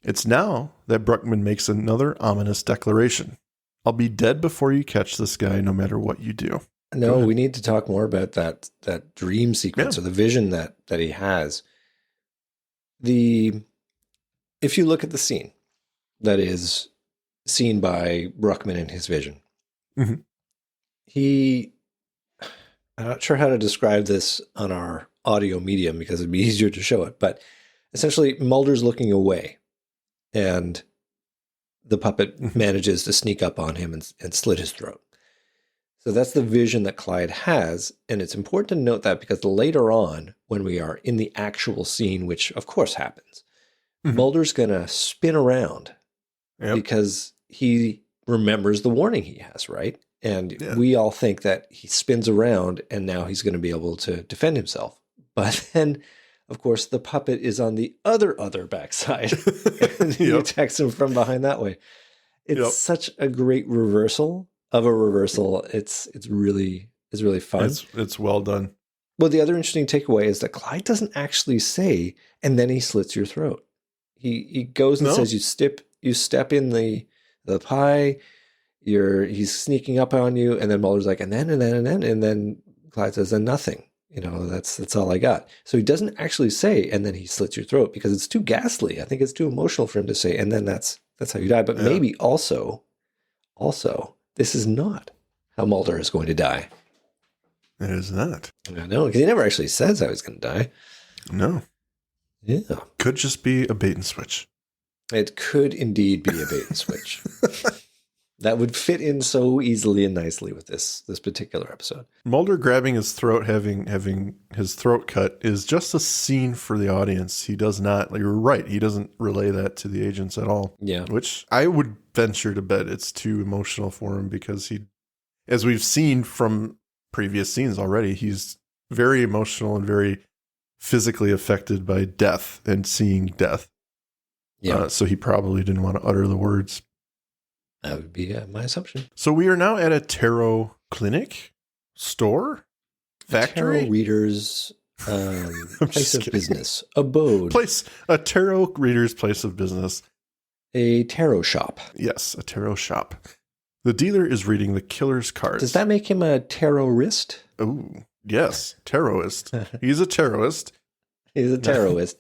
It's now that Bruckman makes another ominous declaration. I'll be dead before you catch this guy, no matter what you do. No, we need to talk more about that dream sequence or the vision that he has. If you look at the scene that is seen by Bruckman in his vision, I'm not sure how to describe this on our audio medium because it'd be easier to show it, but essentially Mulder's looking away, and the puppet manages to sneak up on him and slit his throat. So that's the vision that Clyde has, and it's important to note that because later on, when we are in the actual scene, which of course happens, Mulder's going to spin around because he remembers the warning he has, right? And we all think that he spins around and now he's going to be able to defend himself. But then, of course, the puppet is on the other backside and he attacks him from behind that way. It's such a great reversal of a reversal. It's really fun. It's well done. Well, the other interesting takeaway is that Clyde doesn't actually say, and then he slits your throat. He goes and says, you step in the pie, he's sneaking up on you, and then Mulder's like, and then Clyde says, and nothing. That's all I got. So he doesn't actually say, and then he slits your throat, because it's too ghastly. I think it's too emotional for him to say, and then that's how you die. But maybe also, this is not how Mulder is going to die. It is not. I know, because he never actually says how he's going to die. No. Yeah. Could just be a bait and switch. It could indeed be a bait and switch. That would fit in so easily and nicely with this particular episode. Mulder grabbing his throat, having his throat cut, is just a scene for the audience. He does not, you're right, he doesn't relay that to the agents at all. Yeah. Which I would venture to bet it's too emotional for him, because he, as we've seen from previous scenes already, he's very emotional and very physically affected by death and seeing death. Yeah. So he probably didn't want to utter the words. That would be my assumption. So we are now at a tarot clinic, store, factory, tarot readers, place of business, abode, a tarot reader's place of business, a tarot shop. Yes, a tarot shop. The dealer is reading the killer's cards. Does that make him a tarotist? Oh, yes, tarotist. He's a tarotist. He's a tarotist.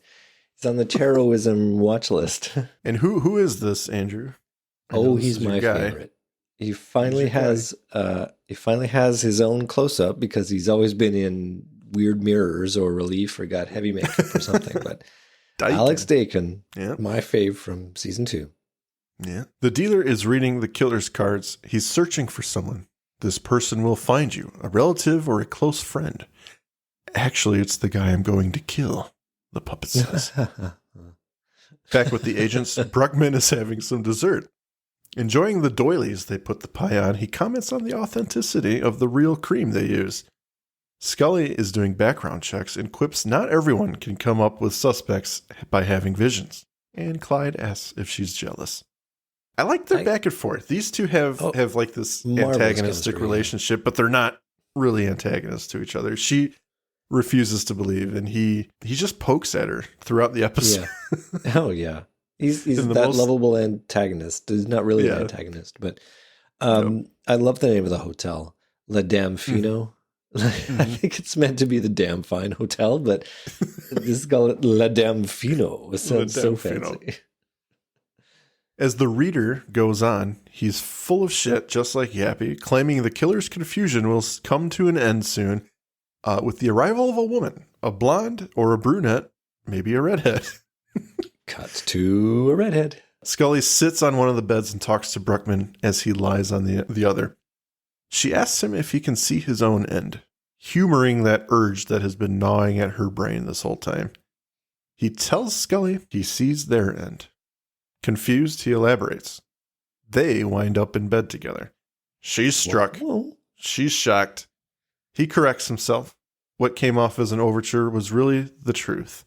He's on the tarotism watch list. And who is this, Andrew? Oh, he's my favorite. He finally has his own close-up, because he's always been in weird mirrors or relief or got heavy makeup or something. But Alex Dakin, my fave from season 2. Yeah. The dealer is reading the killer's cards. He's searching for someone. This person will find you, a relative or a close friend. Actually, it's the guy I'm going to kill, the puppet says. Back with the agents, Bruckman is having some dessert. Enjoying the doilies they put the pie on, he comments on the authenticity of the real cream they use. Scully is doing background checks and quips not everyone can come up with suspects by having visions. And Clyde asks if she's jealous. I like their back and forth. These two have like this antagonistic relationship, but they're not really antagonists to each other. She refuses to believe, and he just pokes at her throughout the episode. Yeah. Oh, yeah. He's that lovable antagonist. He's not really an antagonist, but I love the name of the hotel, La Dame Fino. I think it's meant to be the Damn Fine Hotel, but this is called La Dame Fino. It sounds so fancy. As the reader goes on, he's full of shit, just like Yappy, claiming the killer's confusion will come to an end soon with the arrival of a woman, a blonde or a brunette, maybe a redhead. Cuts to a redhead. Scully sits on one of the beds and talks to Bruckman as he lies on the other. She asks him if he can see his own end, humoring that urge that has been gnawing at her brain this whole time. He tells Scully he sees their end. Confused, he elaborates. They wind up in bed together. She's struck. Whoa. She's shocked. He corrects himself. What came off as an overture was really the truth.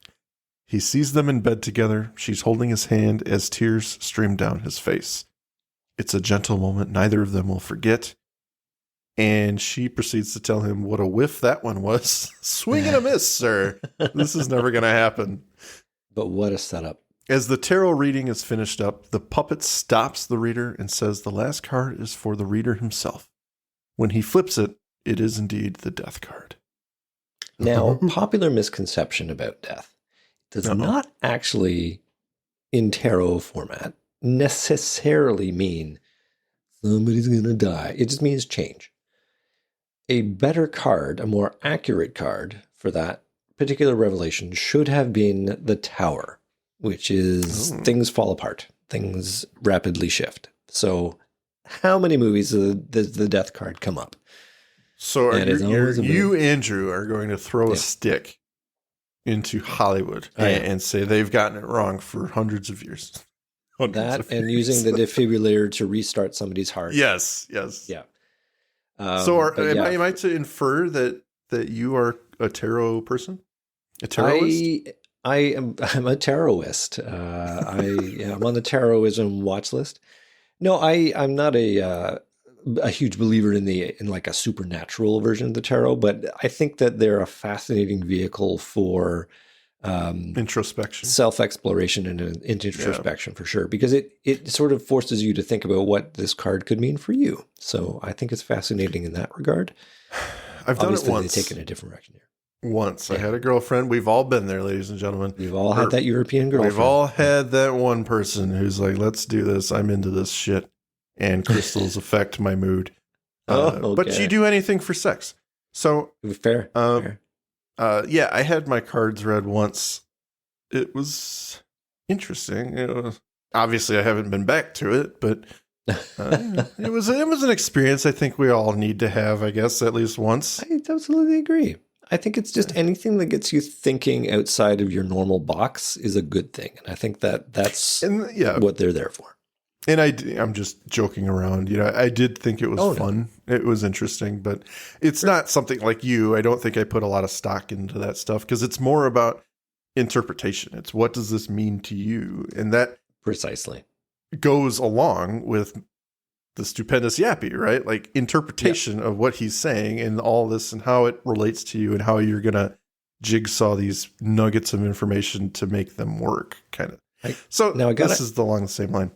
He sees them in bed together. She's holding his hand as tears stream down his face. It's a gentle moment neither of them will forget. And she proceeds to tell him what a whiff that one was. Swing and a miss, sir. This is never going to happen. But what a setup. As the tarot reading is finished up, the puppet stops the reader and says the last card is for the reader himself. When he flips it, it is indeed the death card. Now, popular misconception about death does not actually, in tarot format, necessarily mean somebody's going to die. It just means change. A better card, a more accurate card for that particular revelation should have been the tower, which is things fall apart, things rapidly shift. So how many movies does the death card come up? So you, Andrew, are going to throw a stick into Hollywood and say they've gotten it wrong for hundreds of years. Using the defibrillator to restart somebody's heart. Yes. Yeah. Am I to infer that you are a tarot person? A tarotist? I'm a tarotist. I'm on the tarotism watch list. No, I'm not a huge believer in like a supernatural version of the tarot, but I think that they're a fascinating vehicle for introspection, self-exploration, and introspection for sure, because it sort of forces you to think about what this card could mean for you. So I think it's fascinating in that regard. I've done it once. They take it in a different direction here. Once I had a girlfriend. We've all been there, ladies and gentlemen. We've all had that European girlfriend. We've all had that one person who's like, let's do this. I'm into this shit. And crystals affect my mood. But you do anything for sex. So fair. I had my cards read once. It was interesting. Obviously I haven't been back to it, but it was an experience I think we all need to have, I guess, at least once. I absolutely agree. I think it's just anything that gets you thinking outside of your normal box is a good thing. And I think that's what they're there for. And I'm just joking around. I did think it was fun. No. It was interesting, but it's not something like you. I don't think I put a lot of stock into that stuff because it's more about interpretation. It's what does this mean to you? And that precisely goes along with the stupendous Yappy, right? Like interpretation of what he's saying and all this and how it relates to you and how you're going to jigsaw these nuggets of information to make them work, kind of. This is along the same line.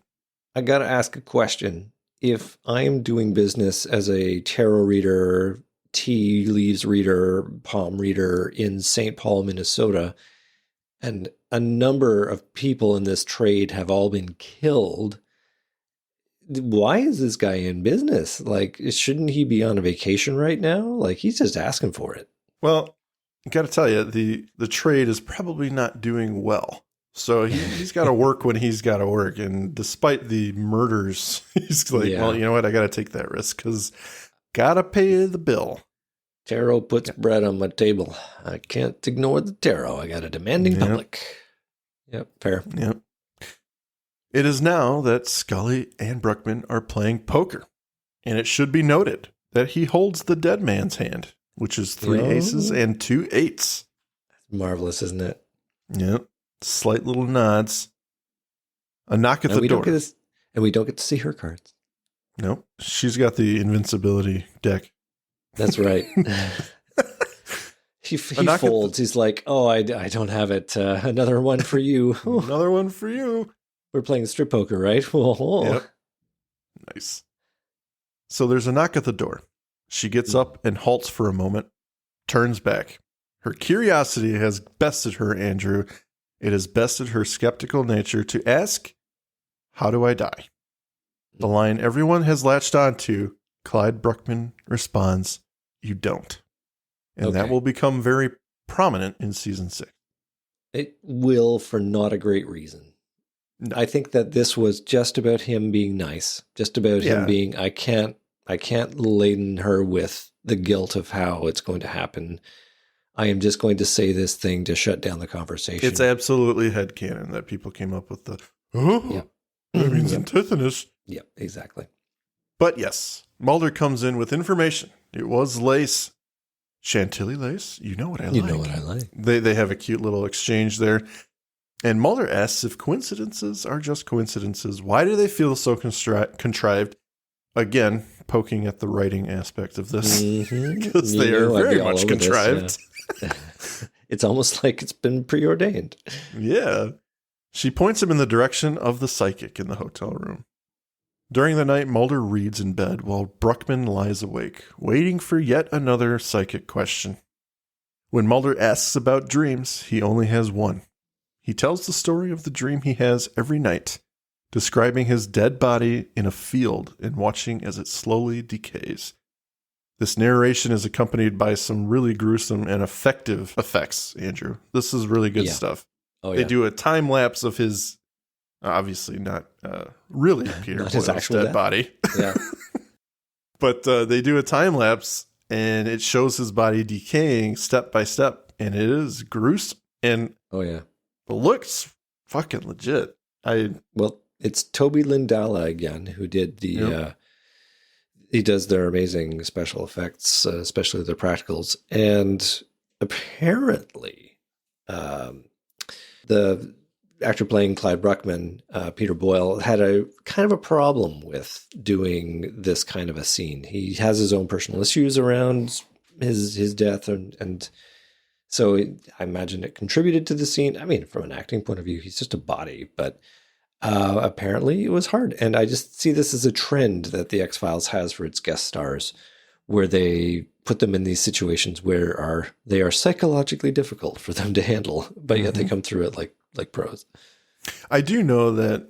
I got to ask a question. If I am doing business as a tarot reader, tea leaves reader, palm reader in St. Paul, Minnesota, and a number of people in this trade have all been killed, why is this guy in business? Like, shouldn't he be on a vacation right now? Like, he's just asking for it. Well, I got to tell you, the trade is probably not doing well. So he's got to work when he's got to work. And despite the murders, he's like, well, you know what? I got to take that risk because got to pay the bill. Tarot puts bread on my table. I can't ignore the tarot. I got a demanding public. Yep, fair. Yep. It is now that Scully and Bruckman are playing poker. And it should be noted that he holds the dead man's hand, which is 3 aces and 2 8s. Marvelous, isn't it? Yep. Slight little nods. A knock at the door. And we don't get to see her cards. Nope. She's got the invincibility deck. That's right. He folds. He's like, oh, I don't have it. Another one for you. Another one for you. We're playing strip poker, right? Yep. Nice. So there's a knock at the door. She gets up and halts for a moment, turns back. Her curiosity has bested her, Andrew. It has bested her skeptical nature to ask, how do I die? The line everyone has latched on to, Clyde Bruckman responds, you don't. And that will become very prominent in season 6. It will, for not a great reason. No. I think that this was just about him being nice, just about him being, I can't laden her with the guilt of how it's going to happen. I am just going to say this thing to shut down the conversation. It's absolutely headcanon that people came up with that means antithesis. Yeah, exactly. But yes, Mulder comes in with information. It was lace. Chantilly lace. You know what I like. You know what I like. They have a cute little exchange there. And Mulder asks if coincidences are just coincidences. Why do they feel so contrived? Again, poking at the writing aspect of this. Because they are very much contrived. It's almost like it's been preordained. Yeah. She points him in the direction of the psychic in the hotel room. During the night, Mulder reads in bed while Bruckman lies awake, waiting for yet another psychic question. When Mulder asks about dreams, he only has one. He tells the story of the dream he has every night, describing his dead body in a field and watching as it slowly decays. This narration is accompanied by some really gruesome and effective effects, Andrew. This is really good stuff. Oh, They do a time lapse of his, obviously not really Peter Boyle's dead body. Yeah. But they do a time lapse and it shows his body decaying step by step. And it is gruesome. And it looks fucking legit. Well, it's Toby Lindala again who did the he does their amazing special effects, especially their practicals. And apparently the actor playing Clyde Bruckman, Peter Boyle, had a kind of a problem with doing this kind of a scene. He has his own personal issues around his death, and so I imagine it contributed to the scene. I mean, from an acting point of view, he's just a body, but apparently it was hard. And I just see this as a trend that the X-Files has for its guest stars, where they put them in these situations where they are psychologically difficult for them to handle, but yet they come through it like pros. I do know that,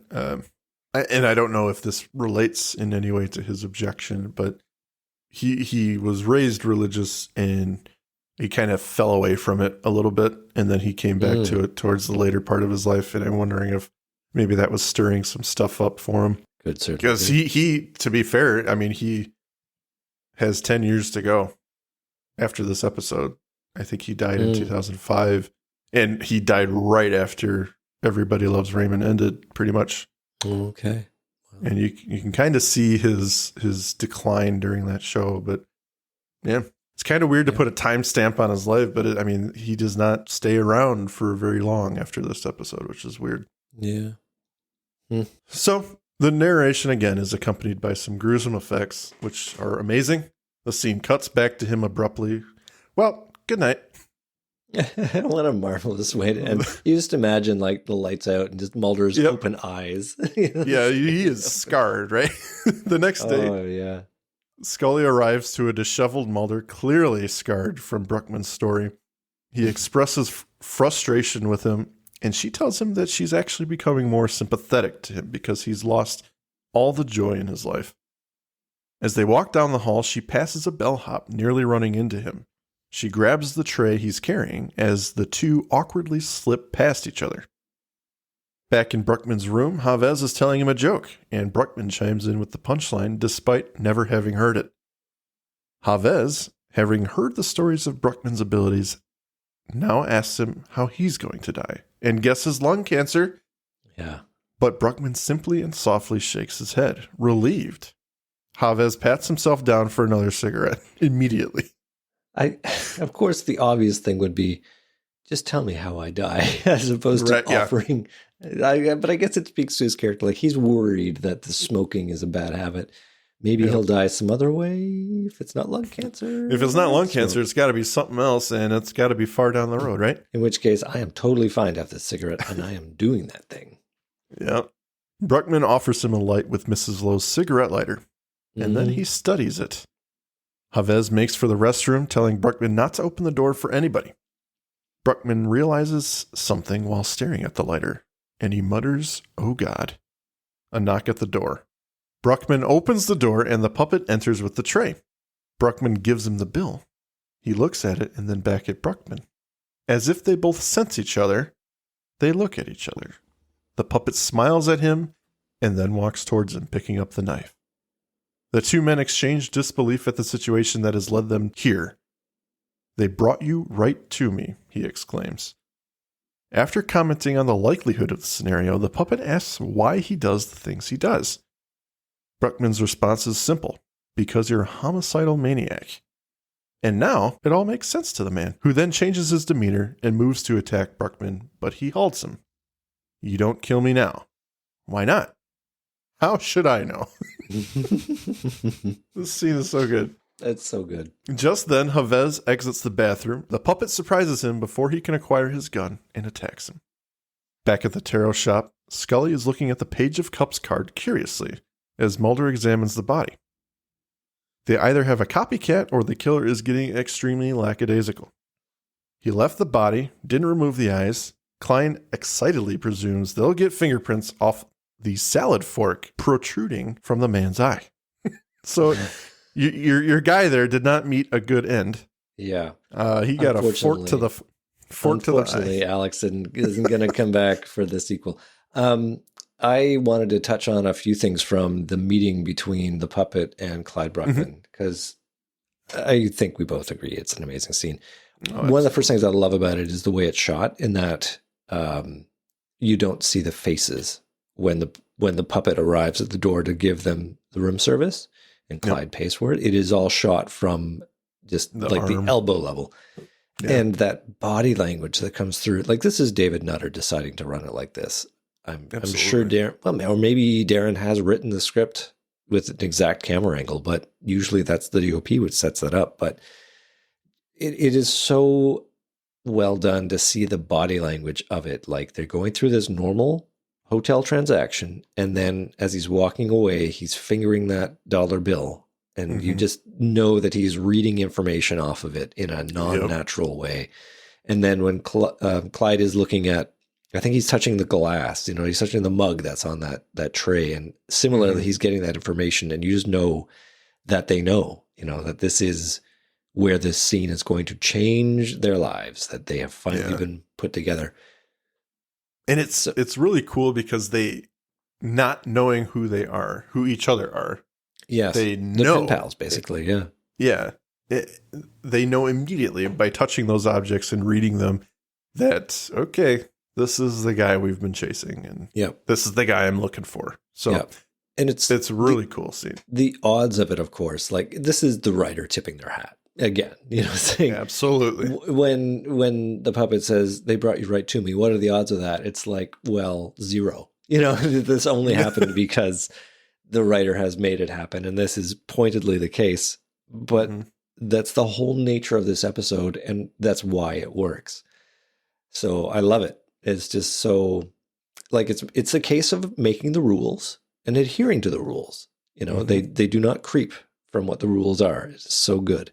and I don't know if this relates in any way to his objection, but he was raised religious and he kind of fell away from it a little bit, and then he came back to it towards the later part of his life, and I'm wondering if maybe that was stirring some stuff up for him. Good, sir. Because he, to be fair, I mean, he has 10 years to go after this episode. I think he died in 2005, and he died right after Everybody Loves Raymond ended, pretty much. Okay. Wow. And you can kind of see his decline during that show, but yeah, it's kind of weird to put a timestamp on his life, but I mean, he does not stay around for very long after this episode, which is weird. Yeah. So the narration again is accompanied by some gruesome effects, which are amazing. The scene cuts back to him abruptly. Well, good night. What a marvelous way to end. You just imagine like the lights out and just Mulder's open eyes. Yeah, he is scarred, right? The next day, Scully arrives to a disheveled Mulder, clearly scarred from Bruckman's story. He expresses frustration with him, and she tells him that she's actually becoming more sympathetic to him because he's lost all the joy in his life. As they walk down the hall, she passes a bellhop, nearly running into him. She grabs the tray he's carrying as the two awkwardly slip past each other. Back in Bruckman's room, Chavez is telling him a joke, and Bruckman chimes in with the punchline despite never having heard it. Chavez, having heard the stories of Bruckman's abilities, now asks him how he's going to die, and guesses lung cancer. Yeah. But Bruckman simply and softly shakes his head, relieved. Chavez pats himself down for another cigarette immediately. Of course, the obvious thing would be, just tell me how I die, as opposed to offering. But I guess it speaks to his character. Like, he's worried that the smoking is a bad habit. Maybe he'll die some other way if it's not lung cancer. If it's not lung cancer, it's got to be something else, and it's got to be far down the road, right? In which case, I am totally fine to have this cigarette, and I am doing that thing. Yeah. Bruckman offers him a light with Mrs. Lowe's cigarette lighter, and then he studies it. Chavez makes for the restroom, telling Bruckman not to open the door for anybody. Bruckman realizes something while staring at the lighter, and he mutters, "Oh God." A knock at the door. Bruckman opens the door, and the puppet enters with the tray. Bruckman gives him the bill. He looks at it and then back at Bruckman. As if they both sense each other, they look at each other. The puppet smiles at him and then walks towards him, picking up the knife. The two men exchange disbelief at the situation that has led them here. "They brought you right to me," he exclaims. After commenting on the likelihood of the scenario, the puppet asks why he does the things he does. Bruckman's response is simple: because you're a homicidal maniac. And now it all makes sense to the man, who then changes his demeanor and moves to attack Bruckman, but he halts him. "You don't kill me now." "Why not?" "How should I know?" This scene is so good. It's so good. Just then, Chavez exits the bathroom. The puppet surprises him before he can acquire his gun and attacks him. Back at the tarot shop, Scully is looking at the Page of Cups card curiously as Mulder examines the body. They either have a copycat or the killer is getting extremely lackadaisical. He left the body, didn't remove the eyes. Clyde excitedly presumes they'll get fingerprints off the salad fork protruding from the man's eye. So your guy there did not meet a good end. Yeah. He got a fork to the Unfortunately, Alex isn't going to come back for the sequel. I wanted to touch on a few things from the meeting between the puppet and Clyde Bruckman, because I think we both agree it's an amazing scene. One of the first things I love about it is the way it's shot, in that you don't see the faces when the puppet arrives at the door to give them the room service, and Clyde pays for it. It is all shot from just the elbow level. Yeah. And that body language that comes through, like, this is David Nutter deciding to run it like this. I'm sure Darin, or maybe Darin has written the script with an exact camera angle, but usually that's the DOP which sets that up. But it is so well done to see the body language of it. Like, they're going through this normal hotel transaction, and then as he's walking away, he's fingering that dollar bill. And you just know that he's reading information off of it in a non-natural way. And then when Clyde is looking at, I think he's touching the glass, he's touching the mug that's on that tray. And similarly, he's getting that information, and you just know that they know, that this is where this scene is going to change their lives, that they have finally been put together. And it's really cool because they, not knowing who each other are, yes, they know. Pen pals, basically, yeah. Yeah. They know immediately by touching those objects and reading them that, okay, this is the guy we've been chasing, and this is the guy I'm looking for. So, and it's a really cool scene. The odds of it, of course, like, this is the writer tipping their hat again. Saying, absolutely. When the puppet says, "They brought you right to me," what are the odds of that? It's like, well, 0. This only happened because the writer has made it happen, and this is pointedly the case. But that's the whole nature of this episode, and that's why it works. So I love it. It's just so, like, it's a case of making the rules and adhering to the rules. They do not creep from what the rules are. It's so good.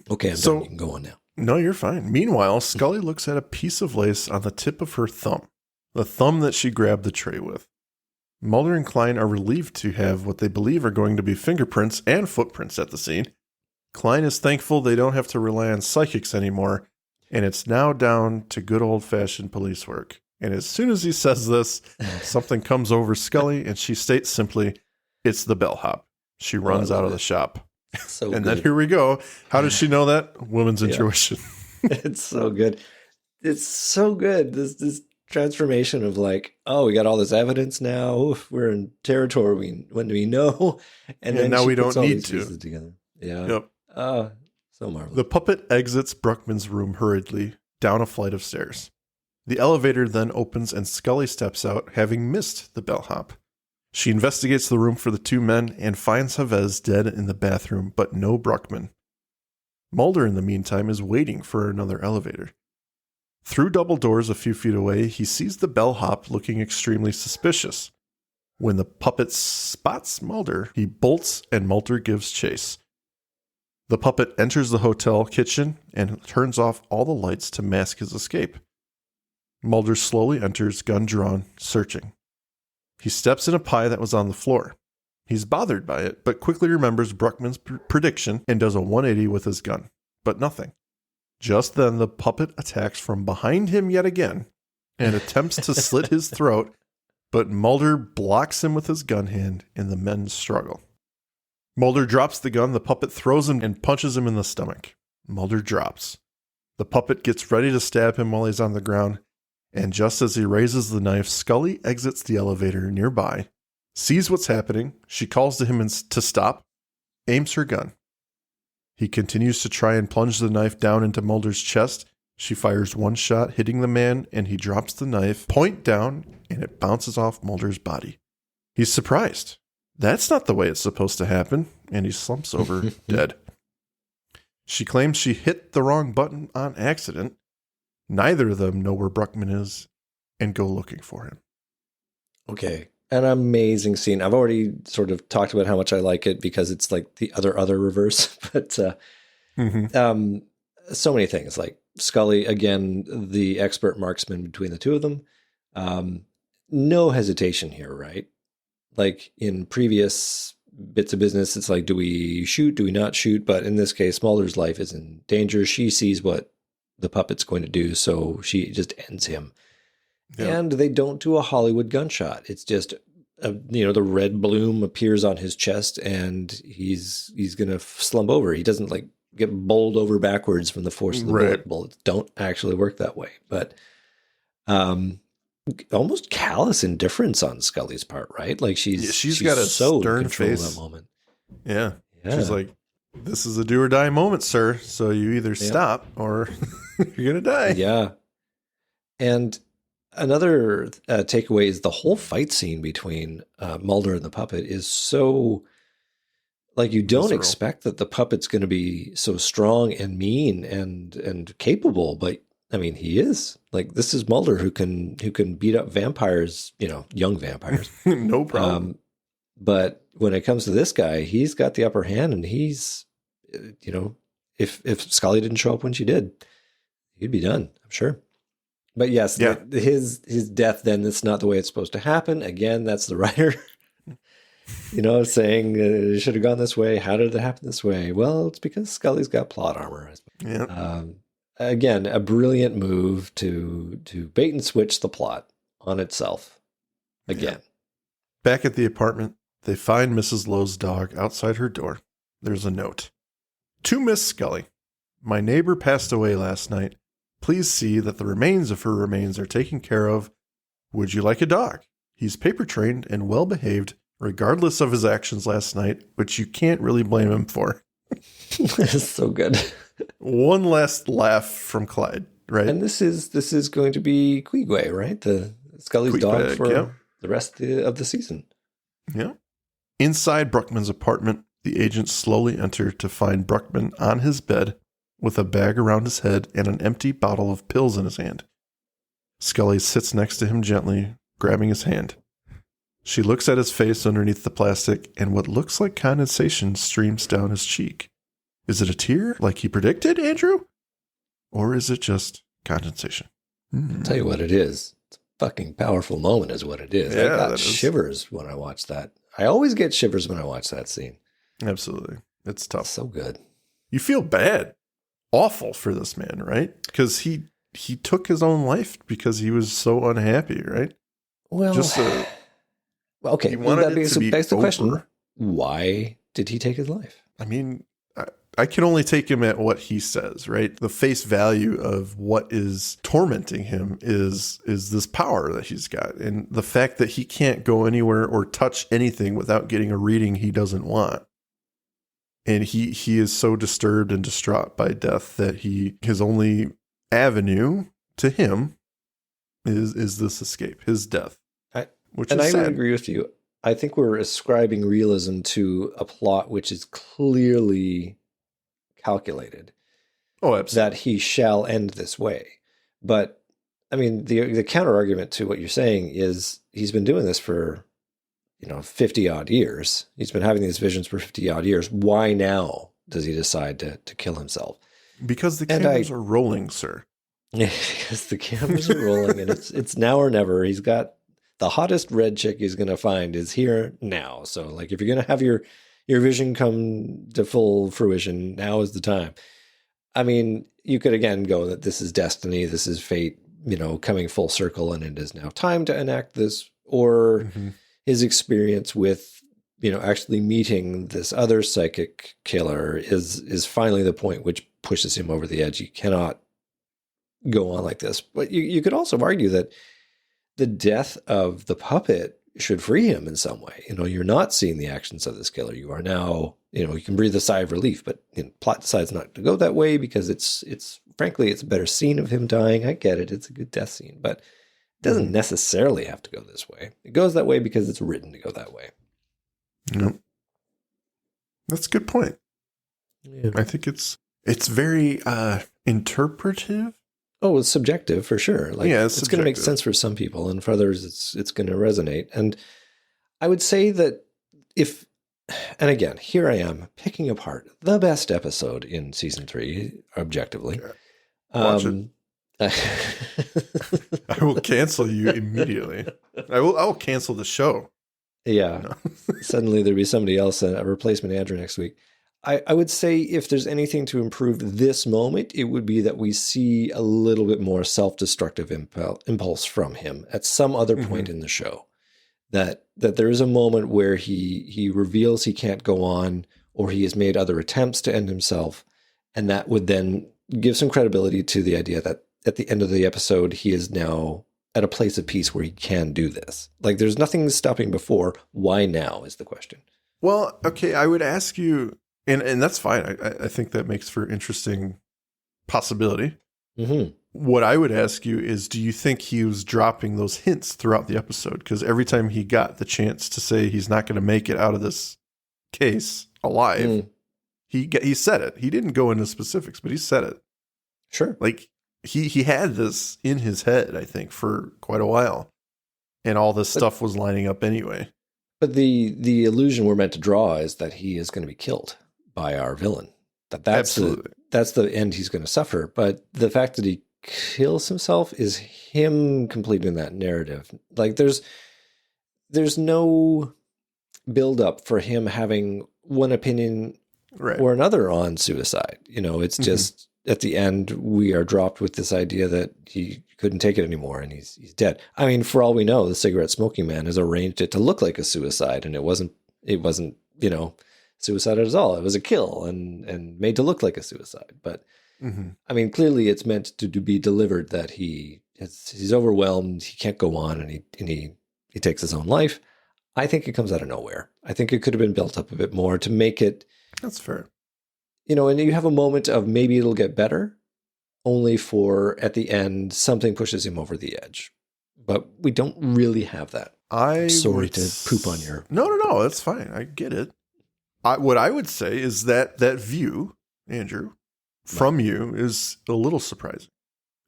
Okay, I'm done. You can go on now. No, you're fine. Meanwhile, Scully looks at a piece of lace on the tip of her thumb, the thumb that she grabbed the tray with. Mulder and Clyde are relieved to have what they believe are going to be fingerprints and footprints at the scene. Clyde is thankful they don't have to rely on psychics anymore, and it's now down to good old-fashioned police work. And as soon as he says this, something comes over Scully, and she states simply, "It's the bellhop." She runs out of the shop. So and good. Then here we go. How does she know that? Woman's intuition. It's so good. It's so good. This transformation of, like, oh, we got all this evidence now. Oof, we're in territory when we know, and then now we don't need to. Together. Yeah. Yep. So marvelous. The puppet exits Bruckman's room hurriedly down a flight of stairs. The elevator then opens and Scully steps out, having missed the bellhop. She investigates the room for the two men and finds Chavez dead in the bathroom, but no Bruckman. Mulder, in the meantime, is waiting for another elevator. Through double doors a few feet away, he sees the bellhop looking extremely suspicious. When the puppet spots Mulder, he bolts and Mulder gives chase. The puppet enters the hotel kitchen and turns off all the lights to mask his escape. Mulder slowly enters, gun drawn, searching. He steps in a pie that was on the floor. He's bothered by it, but quickly remembers Bruckman's prediction and does a 180 with his gun. But nothing. Just then, the puppet attacks from behind him yet again and attempts to slit his throat, but Mulder blocks him with his gun hand and the men struggle. Mulder drops the gun, the puppet throws him and punches him in the stomach. Mulder drops. The puppet gets ready to stab him while he's on the ground, and just as he raises the knife, Scully exits the elevator nearby, sees what's happening, she calls to him to stop, aims her gun. He continues to try and plunge the knife down into Mulder's chest. She fires one shot, hitting the man, and he drops the knife, point down, and it bounces off Mulder's body. He's surprised. That's not the way it's supposed to happen, and he slumps over dead. She claims she hit the wrong button on accident. Neither of them know where Bruckman is and go looking for him. Okay. An amazing scene. I've already sort of talked about how much I like it because it's like the other reverse, but so many things, like Scully, again, the expert marksman between the two of them. No hesitation here, right? Like in previous bits of business. It's like, do we shoot? Do we not shoot? But in this case, Mulder's life is in danger. She sees what the puppet's going to do, so she just ends him. Yeah. And they don't do a Hollywood gunshot. It's just, the red bloom appears on his chest, and he's going to slump over. He doesn't like get bowled over backwards from the force of the bullet. Bullets don't actually work that way. But almost callous indifference on Scully's part, right? Like she's got a so stern face that moment. Yeah. She's like, this is a do or die moment, sir. So you either stop or you're going to die. Yeah. And another takeaway is the whole fight scene between Mulder and the puppet is so, like, you don't expect that the puppet's going to be so strong and mean and capable, but I mean, he is. Like, this is Mulder who can beat up vampires, young vampires. No problem. But when it comes to this guy, he's got the upper hand, and he's, if Scully didn't show up when she did, he'd be done, I'm sure. But yes, his death, then, it's not the way it's supposed to happen. Again, that's the writer, saying it should have gone this way. How did it happen this way? Well, it's because Scully's got plot armor. Yeah. Again, a brilliant move to bait and switch the plot on itself. Again. Yeah. Back at the apartment, they find Mrs. Lowe's dog outside her door. There's a note. To Miss Scully, my neighbor passed away last night. Please see that the remains of her remains are taken care of. Would you like a dog? He's paper trained and well behaved, regardless of his actions last night, which you can't really blame him for. This is so good. One last laugh from Clyde, right? And this is going to be Queequeg, right? The Scully's dog for the rest of the season. Yeah. Inside Bruckman's apartment, the agents slowly enter to find Bruckman on his bed with a bag around his head and an empty bottle of pills in his hand. Scully sits next to him gently, grabbing his hand. She looks at his face underneath the plastic, and what looks like condensation streams down his cheek. Is it a tear, like he predicted, Andrew? Or is it just condensation? I'll tell you what it is. It's a fucking powerful moment is what it is. Yeah, I got shivers when I watch that. I always get shivers when I watch that scene. Absolutely. It's tough. So good. You feel bad. Awful for this man, right? Because he took his own life because he was so unhappy, right? Well, okay. That begs the question. Why did he take his life? I mean, I can only take him at what he says, right? The face value of what is tormenting him is this power that he's got. And the fact that he can't go anywhere or touch anything without getting a reading he doesn't want. And he is so disturbed and distraught by death that his only avenue to him is this escape, his death. I would agree with you. I think we're ascribing realism to a plot which is clearly calculated. Oh, absolutely. That he shall end this way. But I mean, the counter argument to what you're saying is he's been doing this for 50 odd years. He's been having these visions for 50 odd years. Why now does he decide to kill himself? Because the cameras are rolling, sir. Yeah, because the cameras are rolling, and it's now or never. He's got the hottest red chick he's going to find is here now. So, like, if you're going to have your vision come to full fruition, now is the time. I mean, you could again go that this is destiny, this is fate, coming full circle, and it is now time to enact this, or his experience with, actually meeting this other psychic killer is finally the point which pushes him over the edge. You cannot go on like this. But you could also argue that the death of the puppet should free him in some way. You're not seeing the actions of this killer. You are now, you can breathe a sigh of relief, but plot decides not to go that way because it's frankly, it's a better scene of him dying. I get it. It's a good death scene, but it doesn't necessarily have to go this way. It goes that way because it's written to go that way. No. That's a good point. Yeah. I think it's very interpretive. Oh, it's subjective for sure. Like, yeah, it's going to make sense for some people, and for others, it's going to resonate. And I would say that and again, here I am picking apart the best episode in season 3, objectively. Watch it. I will cancel you immediately. I will cancel the show. Yeah. No. Suddenly there'd be somebody else, a replacement Andrew next week. I would say if there's anything to improve this moment, it would be that we see a little bit more self-destructive impulse from him at some other point in the show. That there is a moment where he reveals he can't go on, or he has made other attempts to end himself, and that would then give some credibility to the idea that at the end of the episode, he is now at a place of peace where he can do this. Like, there's nothing stopping before. Why now is the question. Well, okay, I would ask you, and that's fine. I think that makes for interesting possibility. Mm-hmm. What I would ask you is, do you think he was dropping those hints throughout the episode? Because every time he got the chance to say he's not going to make it out of this case alive, he said it. He didn't go into specifics, but he said it. Sure. Like, he had this in his head, I think, for quite a while. And all this stuff was lining up anyway. But the illusion we're meant to draw is that he is going to be killed by our villain. That's the end he's going to suffer. But the fact that he kills himself is him completing that narrative. Like, there's no build up for him having one opinion or another on suicide. You know, it's just at the end we are dropped with this idea that he couldn't take it anymore and he's dead. I mean, for all we know, the cigarette smoking man has arranged it to look like a suicide, and it wasn't, you know, suicide at all. It was a kill and made to look like a suicide. But I mean, clearly it's meant to be delivered that he's overwhelmed, he can't go on, and he takes his own life. I think it comes out of nowhere. I think it could have been built up a bit more to make it. That's fair. You know, and you have a moment of maybe it'll get better, only for at the end something pushes him over the edge. But we don't really have that. Sorry to poop on your. No, that's fine. I get it. What I would say is that view, Andrew, from you is a little surprising.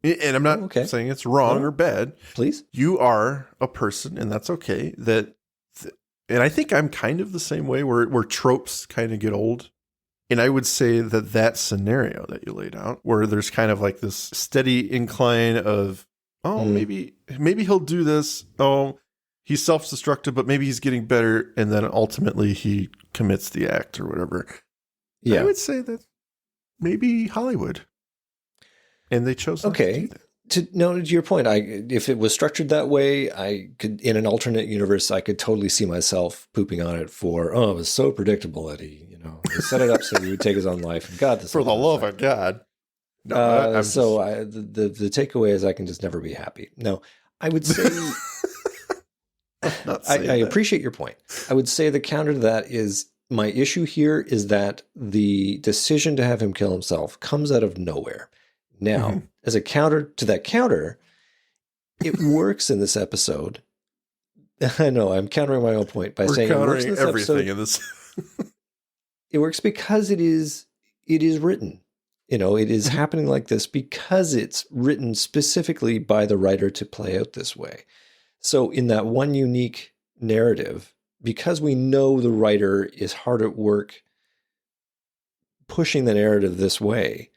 And I'm not saying it's wrong or bad. Please. You are a person, and that's okay. And I think I'm kind of the same way where tropes kind of get old. And I would say that scenario that you laid out, where there's kind of like this steady incline of, maybe he'll do this. Oh, he's self-destructive, but maybe he's getting better. And then ultimately he commits the act or whatever. Yeah. I would say that maybe Hollywood. And they chose not to do that. To your point, if it was structured that way, I could, in an alternate universe, I could totally see myself pooping on it for, it was so predictable that he set it up so he would take his own life. And God, this for the love of God. No, the takeaway is I can just never be happy. No, I would say I appreciate your point. I would say the counter to that is my issue here is that the decision to have him kill himself comes out of nowhere. Now, as a counter to that counter, it works in this episode. I know I'm countering my own point by saying it works in this everything episode. in this. It works because it is written. You know, it is happening like this because it's written specifically by the writer to play out this way. So in that one unique narrative, because we know the writer is hard at work pushing the narrative this way,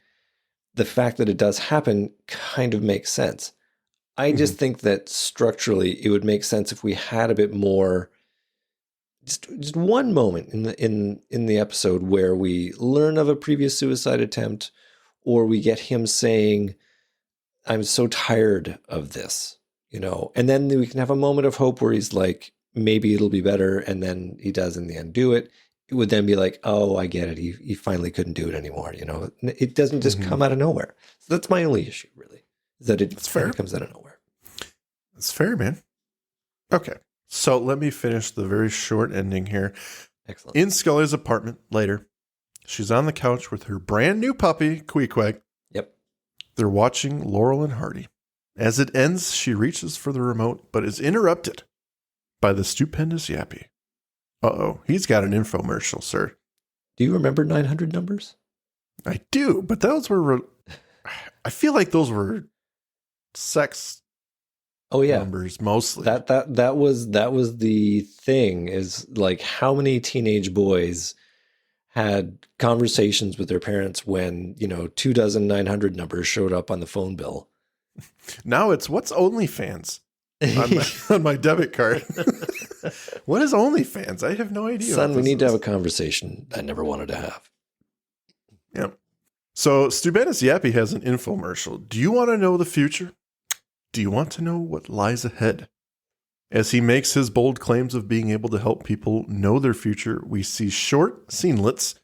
the fact that it does happen kind of makes sense. I just think that structurally it would make sense if we had a bit more, just one moment in the episode where we learn of a previous suicide attempt, or we get him saying, "I'm so tired of this," and then we can have a moment of hope where he's like, maybe it'll be better, and then he does in the end do it. It would then be like, oh, I get it. He finally couldn't do it anymore. It doesn't just come out of nowhere. So that's my only issue, really, is that it comes out of nowhere. That's fair, man. Okay. So let me finish the very short ending here. Excellent. In Scully's apartment later, she's on the couch with her brand new puppy, Queequeg. Yep. They're watching Laurel and Hardy. As it ends, she reaches for the remote, but is interrupted by the stupendous Yappy. Uh-oh, he's got an infomercial, sir. Do you remember 900 numbers? I do, but those were... I feel like those were sex numbers mostly. That was the thing, is like how many teenage boys had conversations with their parents when, 24 900 numbers showed up on the phone bill. Now it's what's OnlyFans on my debit card. What is OnlyFans? I have no idea. Son, we need to have a conversation I never wanted to have. Yep. So Stupendous Yappy has an infomercial. Do you want to know the future? Do you want to know what lies ahead? As he makes his bold claims of being able to help people know their future, we see short scenelets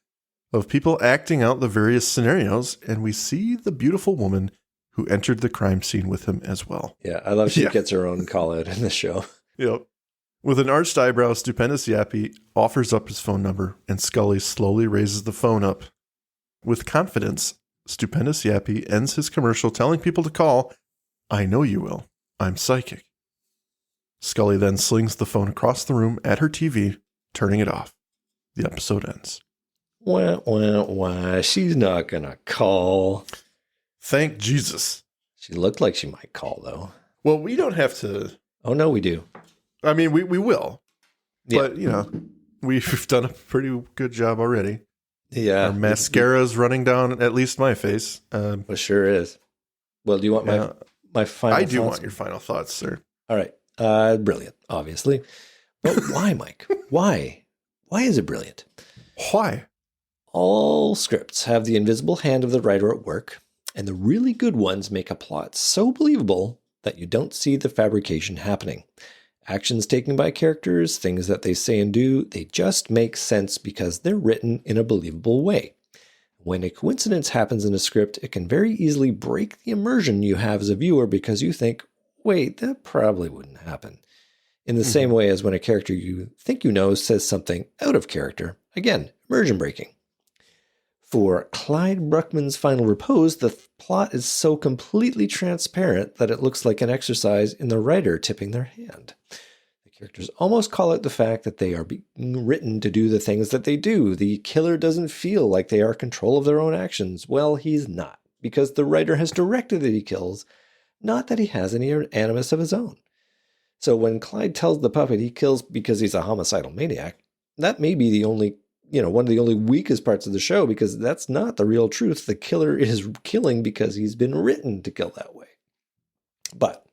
of people acting out the various scenarios, and we see the beautiful woman who entered the crime scene with him as well. Yeah, I love she gets her own call out in the show. Yep. With an arched eyebrow, Stupendous Yappy offers up his phone number, and Scully slowly raises the phone up. With confidence, Stupendous Yappy ends his commercial telling people to call. I know you will. I'm psychic. Scully then slings the phone across the room at her TV, turning it off. The episode ends. Wah, wah, wah. She's not going to call. Thank Jesus. She looked like she might call, though. Well, we don't have to. Oh, no, we do. I mean, we will. Yeah. But, you know, we've done a pretty good job already. Yeah. Our mascara's running down at least my face. It sure is. Well, do you want my final thoughts? I do want your final thoughts, sir. All right. Brilliant, obviously. But why, Mike? Why? Why is it brilliant? Why? All scripts have the invisible hand of the writer at work, and the really good ones make a plot so believable that you don't see the fabrication happening. Actions taken by characters, things that they say and do, they just make sense because they're written in a believable way. When a coincidence happens in a script, it can very easily break the immersion you have as a viewer because you think, wait, that probably wouldn't happen. In the same way as when a character you think you know says something out of character. Again, immersion breaking. For Clyde Bruckman's final Repose, the plot is so completely transparent that it looks like an exercise in the writer tipping their hand. The characters almost call out the fact that they are being written to do the things that they do. The killer doesn't feel like they are in control of their own actions. Well, he's not, because the writer has directed that he kills, not that he has any animus of his own. So when Clyde tells the puppet he kills because he's a homicidal maniac, that may be the only, one of the only weakest parts of the show, because that's not the real truth. The killer is killing because he's been written to kill that way. But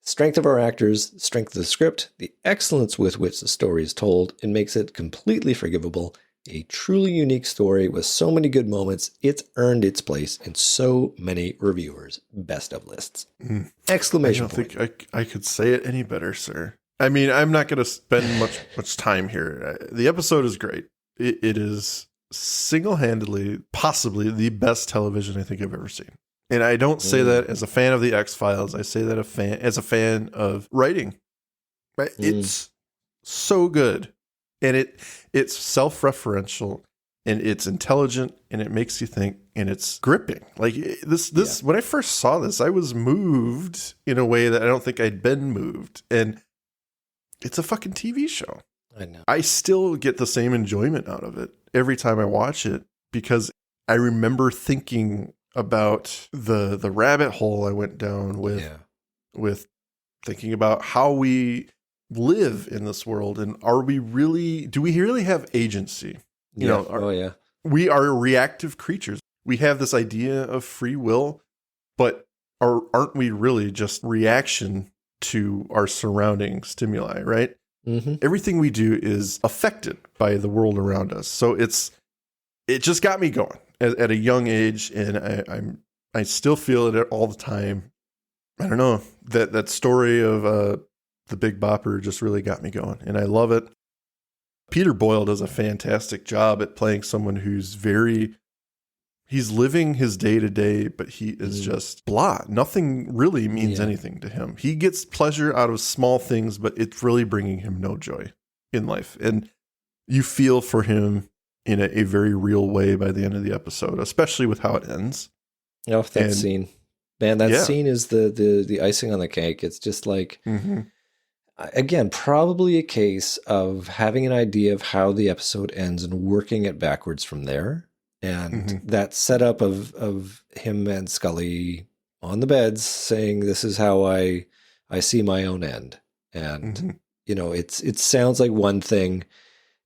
strength of our actors, strength of the script, the excellence with which the story is told, it makes it completely forgivable. A truly unique story with so many good moments. It's earned its place in so many reviewers' best of lists. Exclamation I don't think I could say it any better, sir. I mean, I'm not going to spend much time here. The episode is great. It is single-handedly, possibly the best television I think I've ever seen. And I don't say that as a fan of the X-Files. I say that as a fan of writing. Right? It's so good. And it's self-referential, and it's intelligent, and it makes you think, and it's gripping. Like this when I first saw this, I was moved in a way that I don't think I'd been moved. And it's a fucking TV show. I know. I still get the same enjoyment out of it every time I watch it, because I remember thinking about the rabbit hole I went down with thinking about how we live in this world, and do we really have agency? We are reactive creatures. We have this idea of free will, but aren't we really just reaction to our surrounding stimuli, right? Everything we do is affected by the world around us. So it just got me going at a young age, and I still feel it all the time. I don't know, that story of The Big Bopper just really got me going, and I love it. Peter Boyle does a fantastic job at playing someone who's he's living his day to day, but he is just blah. Nothing really means anything to him. He gets pleasure out of small things, but it's really bringing him no joy in life. And you feel for him in a very real way by the end of the episode, especially with how it ends. Oh, that scene. Man, that scene is the icing on the cake. It's just like... Again, probably a case of having an idea of how the episode ends and working it backwards from there. And that setup of him and Scully on the beds saying, this is how I see my own end. And, it sounds like one thing.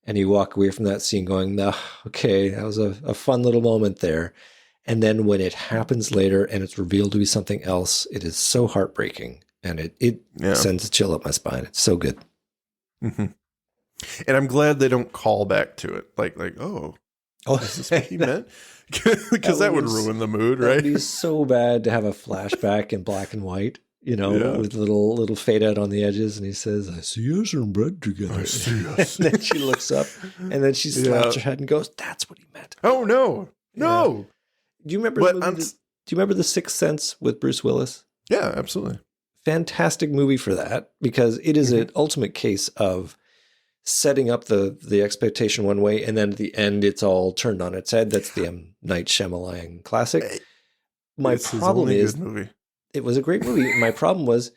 And you walk away from that scene going, okay, that was a fun little moment there. And then when it happens later and it's revealed to be something else, it is so heartbreaking. And it sends a chill up my spine. It's so good. And I'm glad they don't call back to it. Like, oh, is this what he meant? Because that would ruin the mood, right? It would be so bad to have a flashback in black and white, with little fade out on the edges. And he says, I see us in bed together. I see us. And then she looks up and then she slaps her head and goes, that's what he meant. Oh, no. No. Do you remember do you remember The Sixth Sense with Bruce Willis? Yeah, absolutely. Fantastic movie for that, because it is an ultimate case of setting up the expectation one way, and then at the end it's all turned on its head. That's the M. Night Shyamalan classic. My problem is, it was a great movie. My problem was,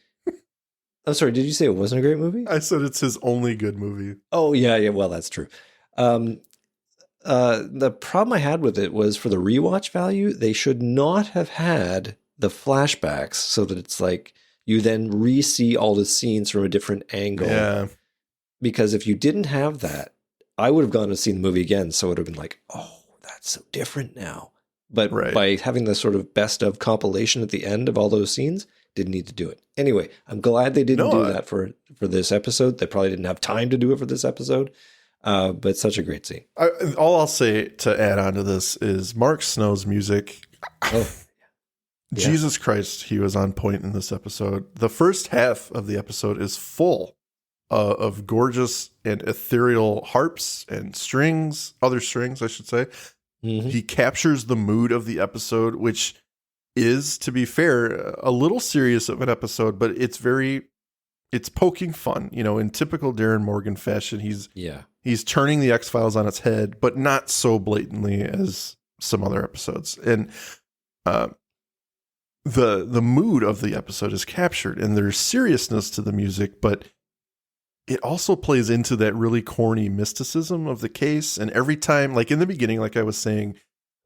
I'm sorry, did you say it wasn't a great movie? I said it's his only good movie. Oh, yeah, well, that's true. The problem I had with it was, for the rewatch value, they should not have had the flashbacks so that it's like you then re-see all the scenes from a different angle. Yeah. Because if you didn't have that, I would have gone to see the movie again. So it would have been like, oh, that's so different now. But by having the sort of best of compilation at the end of all those scenes, didn't need to do it. Anyway, I'm glad they didn't do that for this episode. They probably didn't have time to do it for this episode. But such a great scene. All I'll say to add on to this is Mark Snow's music. Oh, yeah. Jesus Christ, he was on point in this episode. The first half of the episode is full of gorgeous and ethereal harps and strings, other strings, I should say. Mm-hmm. He captures the mood of the episode, which is, to be fair, a little serious of an episode, but it's poking fun, in typical Darin Morgan fashion. He's turning the X-Files on its head, but not so blatantly as some other episodes. And the mood of the episode is captured, and there's seriousness to the music, but it also plays into that really corny mysticism of the case. And every time, like in the beginning, like I was saying,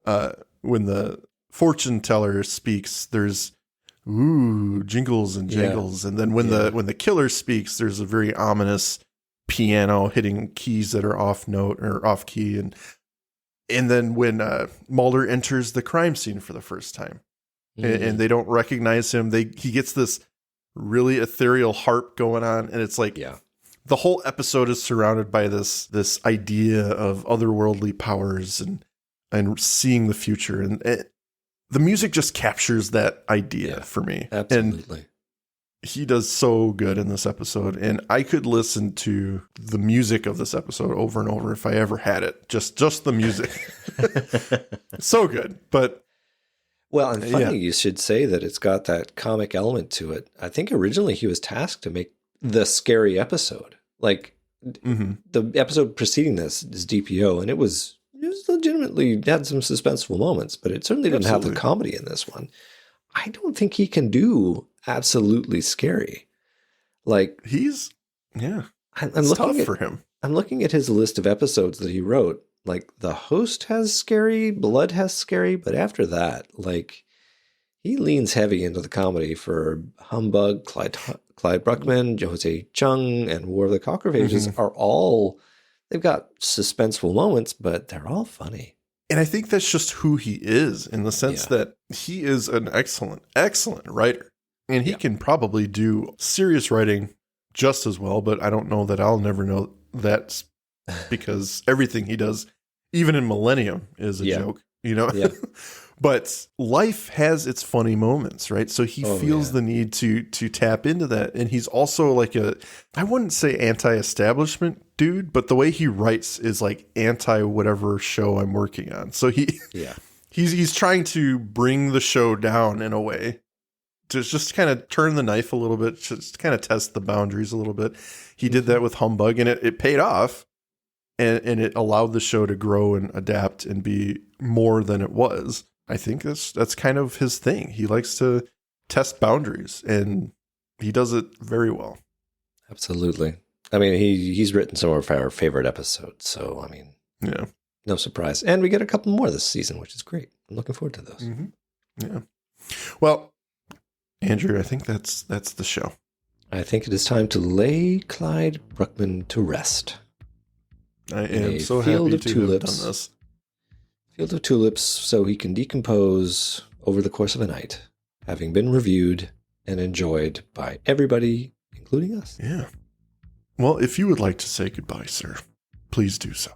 when the fortune teller speaks, there's jingles and jangles. And then when the killer speaks, there's a very ominous piano hitting keys that are off note or off key. And then when Mulder enters the crime scene for the first time, and they don't recognize him, he gets this really ethereal harp going on, and it's like, the whole episode is surrounded by this idea of otherworldly powers and seeing the future, and the music just captures that idea for me. Absolutely. And he does so good in this episode, and I could listen to the music of this episode over and over if I ever had it. Just the music. So good. But well, and funny you should say that it's got that comic element to it. I think originally he was tasked to make the scary episode. Like the episode preceding this is DPO, and it was legitimately had some suspenseful moments, but it certainly didn't have the comedy in this one. I don't think he can do absolutely scary. Like it's tough for him. I'm looking at his list of episodes that he wrote. Like The Host has scary, Blood has scary, but after that, like he leans heavy into the comedy for Humbug, Clyde Bruckman, Jose Chung, and War of the Cockroaches are all, they've got suspenseful moments, but they're all funny. And I think that's just who he is, in the sense that he is an excellent, excellent writer. And he can probably do serious writing just as well, but I don't know that I'll never know that, because everything he does, even in Millennium, is a joke, Yeah. But life has its funny moments, right? So he feels the need to tap into that. And he's also like I wouldn't say anti-establishment dude, but the way he writes is like anti whatever show I'm working on. So he's trying to bring the show down in a way to just kind of turn the knife a little bit, just kind of test the boundaries a little bit. He did that with Humbug, and it paid off. And it allowed the show to grow and adapt and be more than it was. I think that's kind of his thing. He likes to test boundaries, and he does it very well. Absolutely. I mean, he's written some of our favorite episodes, so I mean, no surprise. And we get a couple more this season, which is great. I'm looking forward to those. Yeah. Well, Andrew, I think that's the show. I think it is time to lay Clyde Bruckman to rest. I am so happy to have done this. Field of tulips, so he can decompose over the course of a night, having been reviewed and enjoyed by everybody, including us. Yeah. Well, if you would like to say goodbye, sir, please do so.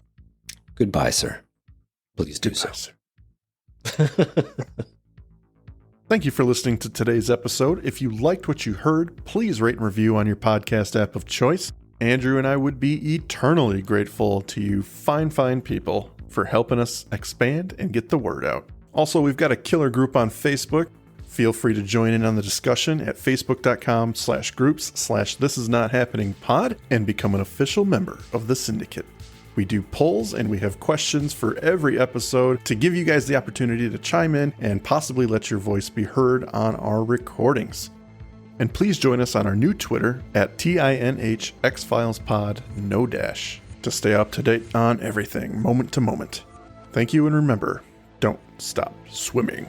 Goodbye, sir. Please do goodbye, so. Sir. Thank you for listening to today's episode. If you liked what you heard, please rate and review on your podcast app of choice. Andrew and I would be eternally grateful to you fine people for helping us expand and get the word out. Also, we've got a killer group on Facebook. Feel free to join in on the discussion at facebook.com/groups/thisisnothappeningpod and become an official member of the syndicate. We do polls and we have questions for every episode to give you guys the opportunity to chime in and possibly let your voice be heard on our recordings. And please join us on our new Twitter at tinhxfilespod, no dash, to stay up to date on everything, moment to moment. Thank you, and remember, don't stop swimming.